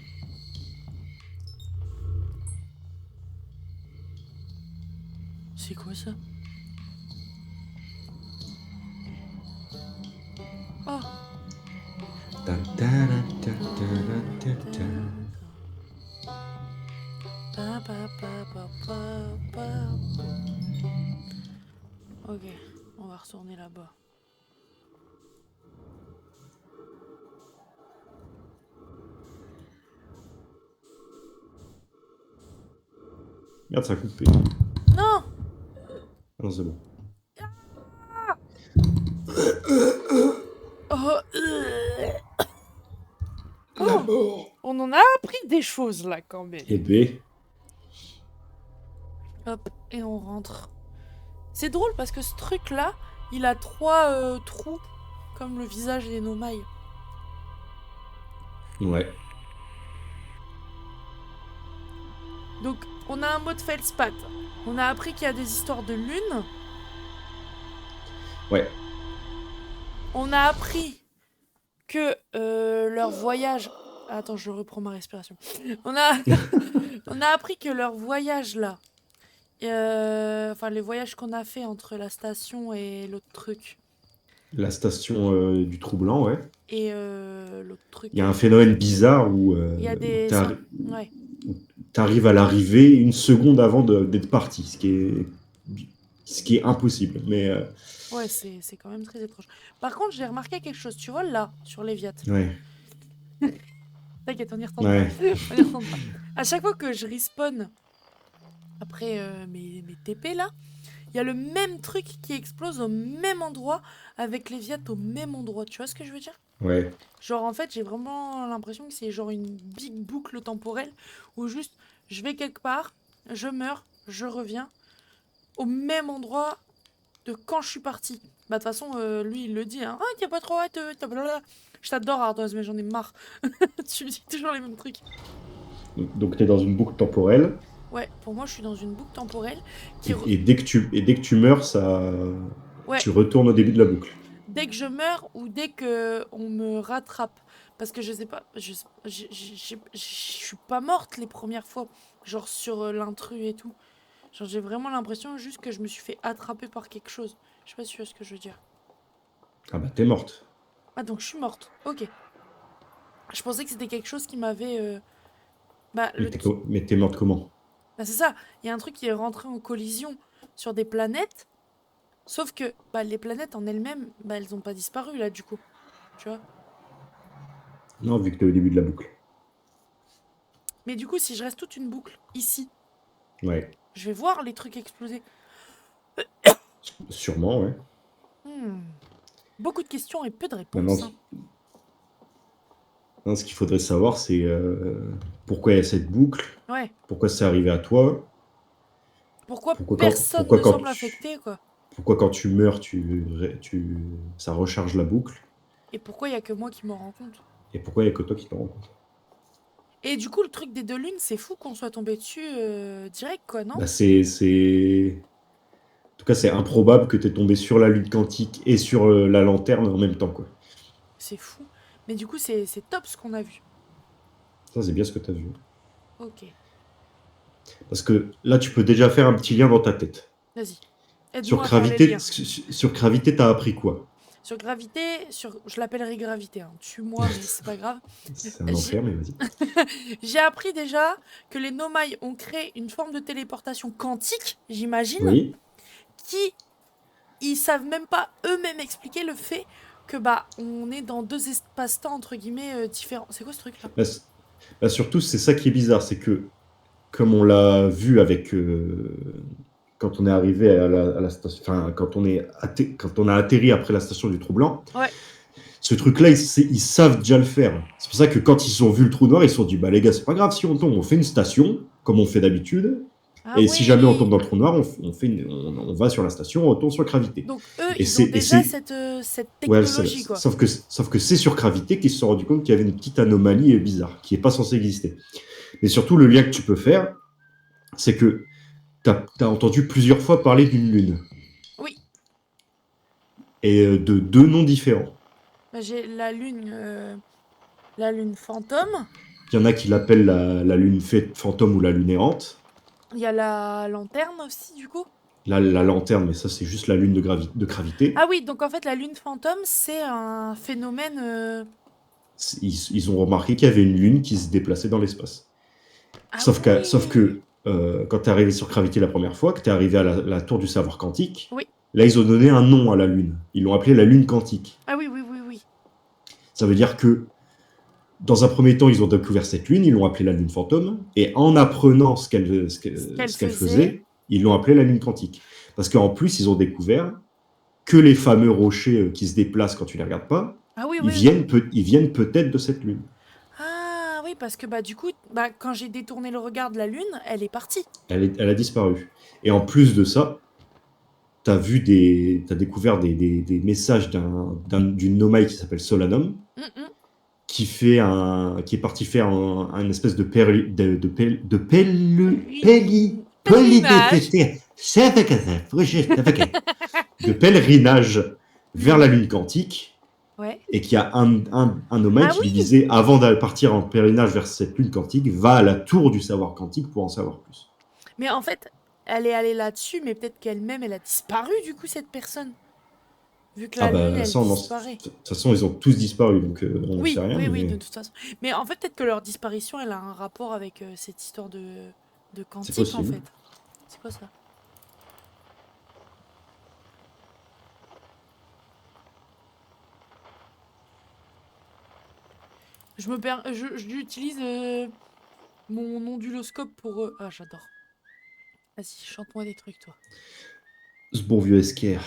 [SPEAKER 1] C'est quoi ça? Oh!
[SPEAKER 2] Tan, tan, tan, tan, tan, tan.
[SPEAKER 1] Pa, pa, pa, pa, pa, pa. Ok, on va retourner là-bas.
[SPEAKER 2] Merde, ça a coupé.
[SPEAKER 1] Non!
[SPEAKER 2] Non, c'est bon.
[SPEAKER 1] Oh,
[SPEAKER 2] La mort.
[SPEAKER 1] on en a appris des choses là quand même.
[SPEAKER 2] Et B.
[SPEAKER 1] Hop, et on rentre. C'est drôle parce que ce truc là, il a 3 trous comme le visage des Nomailles.
[SPEAKER 2] Ouais.
[SPEAKER 1] Donc on a un mot de Feldspath. On a appris qu'il y a des histoires de lune.
[SPEAKER 2] Ouais.
[SPEAKER 1] On a appris que leur voyage... Attends, je reprends ma respiration. On a appris que leur voyage là... Enfin, les voyages qu'on a fait entre la station et l'autre truc.
[SPEAKER 2] La station du Trou-Blanc, ouais.
[SPEAKER 1] Et l'autre truc...
[SPEAKER 2] Il y a un phénomène bizarre où
[SPEAKER 1] Il y a des... Ouais.
[SPEAKER 2] t'arrives à l'arrivée une seconde avant d'être parti, ce qui est impossible. Mais
[SPEAKER 1] Ouais, c'est quand même très étrange. Par contre, j'ai remarqué quelque chose. Tu vois là, sur l'Eviat.
[SPEAKER 2] ouais,
[SPEAKER 1] T'inquiète, on y retourne
[SPEAKER 2] ouais.
[SPEAKER 1] pas. On y retourne pas. À chaque fois que je respawn après mes TP là, il y a le même truc qui explose au même endroit avec l'Eviat au même endroit. Tu vois ce que je veux dire?
[SPEAKER 2] Ouais.
[SPEAKER 1] Genre en fait, j'ai vraiment l'impression que c'est genre une big boucle temporelle où juste je vais quelque part, je meurs, je reviens au même endroit de quand je suis parti. Bah de toute façon, lui il le dit, hein. Ah, t'as pas trop hâte, blablabla. Je t'adore Ardoise, mais j'en ai marre. Tu me dis toujours les mêmes trucs.
[SPEAKER 2] Donc t'es dans une boucle temporelle.
[SPEAKER 1] Ouais, pour moi je suis dans une boucle temporelle
[SPEAKER 2] Et dès que tu meurs,
[SPEAKER 1] Ouais,
[SPEAKER 2] tu retournes au début de la boucle.
[SPEAKER 1] dès que je meurs ou dès que on me rattrape. Parce que je sais pas, je suis pas morte les premières fois, genre sur l'intrus et tout. Genre j'ai vraiment l'impression juste que je me suis fait attraper par quelque chose. Je sais pas si tu vois ce que je veux dire.
[SPEAKER 2] Ah bah t'es morte.
[SPEAKER 1] Ah donc je suis morte, ok. Je pensais que c'était quelque chose qui m'avait... Bah,
[SPEAKER 2] Mais t'es morte comment?
[SPEAKER 1] bah c'est ça, il y a un truc qui est rentré en collision sur des planètes, sauf que bah, les planètes en elles-mêmes, bah, elles ont pas disparu là du coup, tu vois.
[SPEAKER 2] Non, vu que t'es au début de la boucle.
[SPEAKER 1] Mais du coup, si je reste toute une boucle ici,
[SPEAKER 2] Ouais,
[SPEAKER 1] je vais voir les trucs exploser.
[SPEAKER 2] sûrement, ouais.
[SPEAKER 1] Hmm. Beaucoup de questions et peu de
[SPEAKER 2] Maintenant,
[SPEAKER 1] réponses, hein.
[SPEAKER 2] ce qu'il faudrait savoir, c'est pourquoi il y a cette boucle,
[SPEAKER 1] Ouais.
[SPEAKER 2] pourquoi c'est arrivé à toi,
[SPEAKER 1] Pourquoi
[SPEAKER 2] pourquoi
[SPEAKER 1] personne ne semble affecté, quoi.
[SPEAKER 2] pourquoi quand tu meurs, ça recharge la boucle,
[SPEAKER 1] Et pourquoi il y a que moi qui m'en rends compte.
[SPEAKER 2] et pourquoi il n'y a que toi qui t'en rends compte.
[SPEAKER 1] Et du coup, le truc des 2 lunes, c'est fou qu'on soit tombé dessus direct, quoi, non?
[SPEAKER 2] Bah, En tout cas, c'est improbable que tu es tombé sur la lune quantique et sur la lanterne en même temps, quoi.
[SPEAKER 1] C'est fou. Mais du coup, c'est top ce qu'on a vu.
[SPEAKER 2] Ça, c'est bien ce que tu as vu.
[SPEAKER 1] Ok.
[SPEAKER 2] Parce que là, tu peux déjà faire un petit lien dans ta tête.
[SPEAKER 1] Vas-y.
[SPEAKER 2] Sur
[SPEAKER 1] Aide-moi à faire les
[SPEAKER 2] gravité,
[SPEAKER 1] liens.
[SPEAKER 2] sur gravité, t'as appris quoi?
[SPEAKER 1] Sur gravité, je l'appellerai gravité, hein. Tue-moi, mais c'est pas grave.
[SPEAKER 2] C'est un
[SPEAKER 1] J'ai
[SPEAKER 2] enfer, mais vas-y.
[SPEAKER 1] j'ai appris déjà que les Nomai ont créé une forme de téléportation quantique, j'imagine,
[SPEAKER 2] Oui.
[SPEAKER 1] qui ils savent même pas eux-mêmes expliquer le fait que bah on est dans 2 espaces-temps entre guillemets différents. C'est quoi ce truc là?
[SPEAKER 2] Bah, bah, surtout, c'est ça qui est bizarre, c'est que, comme on l'a vu avec. Quand on est arrivé à la station. Enfin, quand on a atterri après la station du trou blanc,
[SPEAKER 1] Ouais.
[SPEAKER 2] ce truc-là, ils savent déjà le faire. C'est pour ça que quand ils ont vu le trou noir, ils se sont dit, bah les gars, c'est pas grave si on tombe, on fait une station, comme on fait d'habitude.
[SPEAKER 1] Ah
[SPEAKER 2] Et si jamais on
[SPEAKER 1] ouais.
[SPEAKER 2] tombe dans le trou noir, on va sur la station, on retourne sur gravité.
[SPEAKER 1] Donc eux,
[SPEAKER 2] Et
[SPEAKER 1] ils ont déjà
[SPEAKER 2] c'est
[SPEAKER 1] cette
[SPEAKER 2] ouais,
[SPEAKER 1] technologie quoi.
[SPEAKER 2] sauf que c'est sur gravité qu'ils se sont rendus compte qu'il y avait une petite anomalie bizarre, qui n'est pas censée exister. Mais surtout, le lien que tu peux faire, c'est que tu as entendu plusieurs fois parler d'une lune.
[SPEAKER 1] Oui.
[SPEAKER 2] Et de deux noms différents.
[SPEAKER 1] Bah, j'ai la lune fantôme.
[SPEAKER 2] Il y en a qui l'appellent la lune fantôme ou la lune errante.
[SPEAKER 1] Il y a la lanterne aussi du coup.
[SPEAKER 2] La lanterne, mais ça, c'est juste la lune de gravité.
[SPEAKER 1] Ah oui, donc en fait la lune fantôme c'est un phénomène.
[SPEAKER 2] Ils ont remarqué qu'il y avait une lune qui se déplaçait dans l'espace.
[SPEAKER 1] Ah
[SPEAKER 2] Sauf
[SPEAKER 1] oui.
[SPEAKER 2] que quand tu es arrivé sur gravité la première fois, que tu es arrivé à la tour du savoir quantique,
[SPEAKER 1] Oui.
[SPEAKER 2] là, ils ont donné un nom à la lune. Ils l'ont appelée la lune quantique.
[SPEAKER 1] Ah oui oui oui oui.
[SPEAKER 2] Ça veut dire que dans un premier temps, ils ont découvert cette lune, ils l'ont appelée la lune fantôme, et en apprenant ce
[SPEAKER 1] Qu'elle
[SPEAKER 2] qu'elle
[SPEAKER 1] faisait.
[SPEAKER 2] faisait, ils l'ont appelée la lune quantique. Parce qu'en plus, ils ont découvert que les fameux rochers qui se déplacent quand tu les regardes pas,
[SPEAKER 1] Ah oui oui oui.
[SPEAKER 2] ils viennent peut-être de cette lune.
[SPEAKER 1] Ah oui, parce que bah du coup, bah, quand j'ai détourné le regard de la lune, elle est partie.
[SPEAKER 2] Elle a disparu. Et en plus de ça, t'as découvert des messages d'une nomai qui s'appelle Solanum,
[SPEAKER 1] Hum, hum.
[SPEAKER 2] qui est parti faire un espèce de
[SPEAKER 1] Pèlerinage.
[SPEAKER 2] de pèlerinage vers la lune quantique,
[SPEAKER 1] Ouais.
[SPEAKER 2] et qu'il y a un nomade
[SPEAKER 1] Ah
[SPEAKER 2] qui lui
[SPEAKER 1] oui.
[SPEAKER 2] disait, avant de partir en pèlerinage vers cette lune quantique, va à la tour du savoir quantique pour en savoir plus.
[SPEAKER 1] Mais en fait, elle est allée là-dessus, mais peut-être qu'elle-même, elle a disparu du coup cette personne, vu que
[SPEAKER 2] Ah
[SPEAKER 1] la lune,
[SPEAKER 2] bah
[SPEAKER 1] elle
[SPEAKER 2] ça, de
[SPEAKER 1] disparaît.
[SPEAKER 2] toute façon, ils ont tous disparu, donc on n'en sait
[SPEAKER 1] Oui,
[SPEAKER 2] rien,
[SPEAKER 1] oui, oui,
[SPEAKER 2] mais
[SPEAKER 1] de toute façon. Mais en fait, peut-être que leur disparition, elle a un rapport avec cette histoire de
[SPEAKER 2] c'est
[SPEAKER 1] quantique en
[SPEAKER 2] possible.
[SPEAKER 1] fait. C'est quoi ça? J'utilise mon onduloscope pour. Ah, j'adore. Vas-y, chante-moi des trucs, toi.
[SPEAKER 2] Ce bon vieux Esker.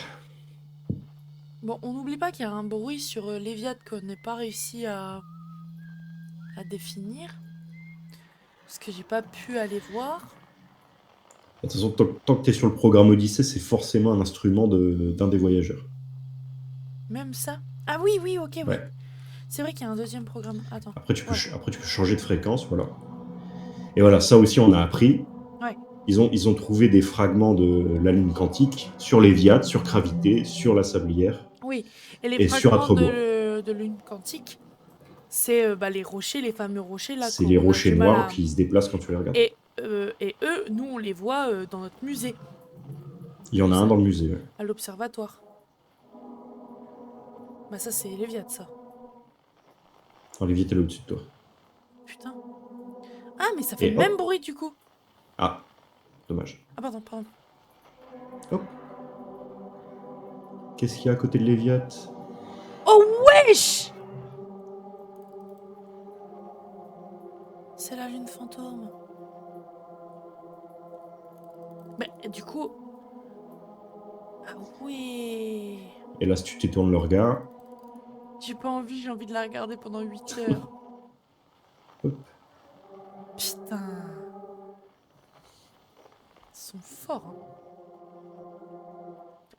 [SPEAKER 1] Bon, on n'oublie pas qu'il y a un bruit sur Léviat qu'on n'a pas réussi à définir. Parce que j'ai pas pu aller voir.
[SPEAKER 2] De toute façon, tant que tu es sur le programme Odyssée, c'est forcément un instrument d'un des voyageurs.
[SPEAKER 1] Même ça. Ah oui, oui, ok, oui.
[SPEAKER 2] Ouais.
[SPEAKER 1] C'est vrai qu'il y a un deuxième programme. Attends.
[SPEAKER 2] Après,
[SPEAKER 1] Voilà.
[SPEAKER 2] après, tu peux changer de fréquence, voilà. Et voilà, ça aussi, on a appris.
[SPEAKER 1] Ouais.
[SPEAKER 2] Ils ont trouvé des fragments de la lune quantique sur Léviat, sur Gravité, sur la Sablière
[SPEAKER 1] Oui. Et les
[SPEAKER 2] et sur
[SPEAKER 1] fragments
[SPEAKER 2] Atrebois.
[SPEAKER 1] de lune quantique, c'est bah, les rochers, les fameux rochers là
[SPEAKER 2] C'est les
[SPEAKER 1] qu'on a
[SPEAKER 2] rochers
[SPEAKER 1] du mal
[SPEAKER 2] noirs
[SPEAKER 1] à.
[SPEAKER 2] qui se déplacent quand tu les regardes.
[SPEAKER 1] Et eux, nous, on les voit dans notre musée.
[SPEAKER 2] Il y en a un dans le musée. Ouais.
[SPEAKER 1] À l'observatoire. Bah ça, c'est Léviat, ça.
[SPEAKER 2] Alors, Léviat, elle est au-dessus de toi.
[SPEAKER 1] Putain. Ah, mais ça fait
[SPEAKER 2] Et
[SPEAKER 1] le même
[SPEAKER 2] hop.
[SPEAKER 1] bruit du coup.
[SPEAKER 2] Ah, dommage.
[SPEAKER 1] Ah, pardon, pardon.
[SPEAKER 2] Hop. Qu'est-ce qu'il y a à côté de Léviat?
[SPEAKER 1] Oh, wesh! c'est la lune fantôme. Mais du coup... Ah oui.
[SPEAKER 2] Et là, si tu détournes le regard...
[SPEAKER 1] J'ai pas envie, j'ai envie de la regarder pendant 8 heures.
[SPEAKER 2] Hop.
[SPEAKER 1] Putain. Ils sont forts, hein.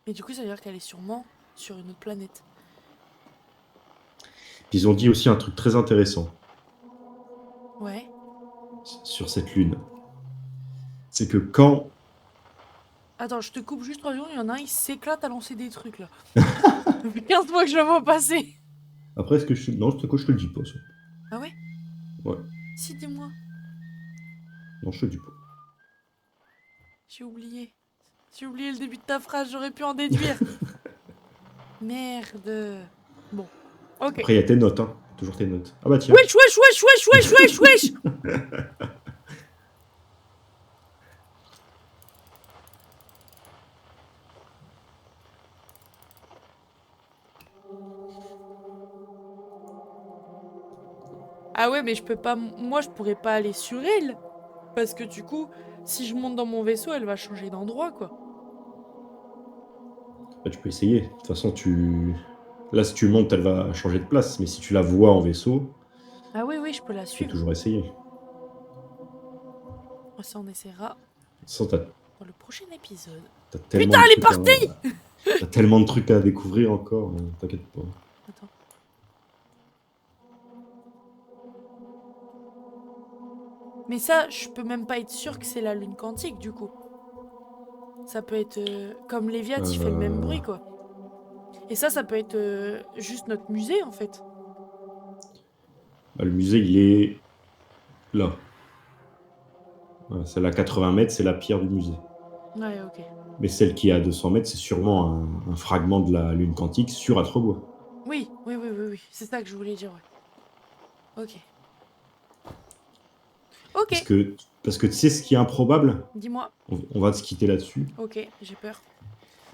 [SPEAKER 1] Mais du coup, ça veut dire qu'elle est sûrement sur une autre planète.
[SPEAKER 2] Ils ont dit aussi un truc très intéressant.
[SPEAKER 1] Ouais.
[SPEAKER 2] Sur cette lune. C'est que quand...
[SPEAKER 1] Attends, je te coupe juste 3 secondes, il y en a un, il s'éclate à lancer des trucs, là. Ça fait 15 fois que je le vois passer.
[SPEAKER 2] Après, est-ce que je... Non, je te le dis pas, ça.
[SPEAKER 1] Ah ouais?
[SPEAKER 2] Ouais.
[SPEAKER 1] Si, dis-moi.
[SPEAKER 2] Non, je te le dis pas.
[SPEAKER 1] J'ai oublié. J'ai oublié le début de ta phrase, j'aurais pu en déduire. Merde. Bon. Ok.
[SPEAKER 2] Après, il y a tes notes, hein. Toujours tes notes. Ah bah tiens.
[SPEAKER 1] Wesh, wesh, wesh, wesh, wesh, wesh, wesh. Ah ouais, mais je peux pas... Moi, je pourrais pas aller sur elle. Parce que du coup, si je monte dans mon vaisseau, elle va changer d'endroit, quoi.
[SPEAKER 2] Bah, tu peux essayer. De toute façon, là, si tu montes, elle va changer de place. Mais si tu la vois en vaisseau,
[SPEAKER 1] Ah oui, oui, je peux la
[SPEAKER 2] tu peux
[SPEAKER 1] suivre.
[SPEAKER 2] toujours essayer.
[SPEAKER 1] Ça, on essaiera
[SPEAKER 2] Sans
[SPEAKER 1] dans le prochain épisode.
[SPEAKER 2] Putain,
[SPEAKER 1] elle est partie.
[SPEAKER 2] T'as tellement de trucs à découvrir encore, t'inquiète pas.
[SPEAKER 1] Attends. Mais ça, je peux même pas être sûr que c'est la lune quantique, du coup. Ça peut être... comme Léviat, il fait le même bruit, quoi. Et ça peut être juste notre musée, en fait.
[SPEAKER 2] Bah, le musée, il est là. Voilà, celle à 80 mètres, c'est la pierre du musée.
[SPEAKER 1] Ouais, ok.
[SPEAKER 2] Mais celle qui est à 200 mètres, c'est sûrement un fragment de la lune quantique sur Atrebois.
[SPEAKER 1] Oui. C'est ça que je voulais dire, ouais. Ok. Ok.
[SPEAKER 2] Parce que tu sais ce qui est improbable?
[SPEAKER 1] Dis-moi.
[SPEAKER 2] On va se quitter là-dessus.
[SPEAKER 1] Ok, j'ai peur.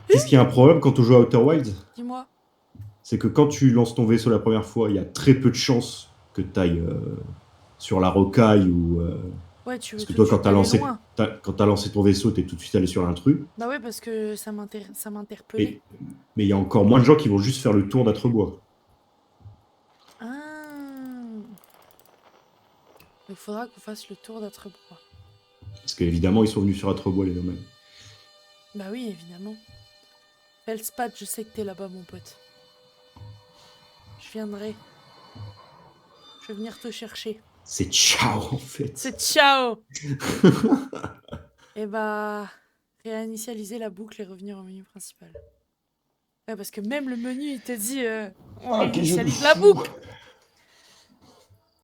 [SPEAKER 2] Tu sais ce qui est improbable quand on joue à Outer Wilds?
[SPEAKER 1] Dis-moi.
[SPEAKER 2] C'est que quand tu lances ton vaisseau la première fois, il y a très peu de chances que tu ailles sur la rocaille ou...
[SPEAKER 1] Ouais, tu veux
[SPEAKER 2] parce que
[SPEAKER 1] tout de
[SPEAKER 2] toi,
[SPEAKER 1] suite aller loin.
[SPEAKER 2] quand t'as lancé ton vaisseau, t'es tout de suite allé sur l'intrus.
[SPEAKER 1] Bah ouais, parce que ça m'interpellait.
[SPEAKER 2] Mais il y a encore moins de gens qui vont juste faire le tour d'Atrebois.
[SPEAKER 1] Ah. Il faudra qu'on fasse le tour d'Atrebois.
[SPEAKER 2] Parce qu'évidemment, ils sont venus sur Atrebois, les nomades.
[SPEAKER 1] Bah oui, évidemment. Feldspat, je sais que t'es là-bas, mon pote. Je viendrai. Je vais venir te chercher.
[SPEAKER 2] C'est ciao, en fait.
[SPEAKER 1] C'est ciao. Et bah... réinitialiser la boucle et revenir au menu principal. Ouais, parce que même le menu, il te dit... on réinitialise la boucle.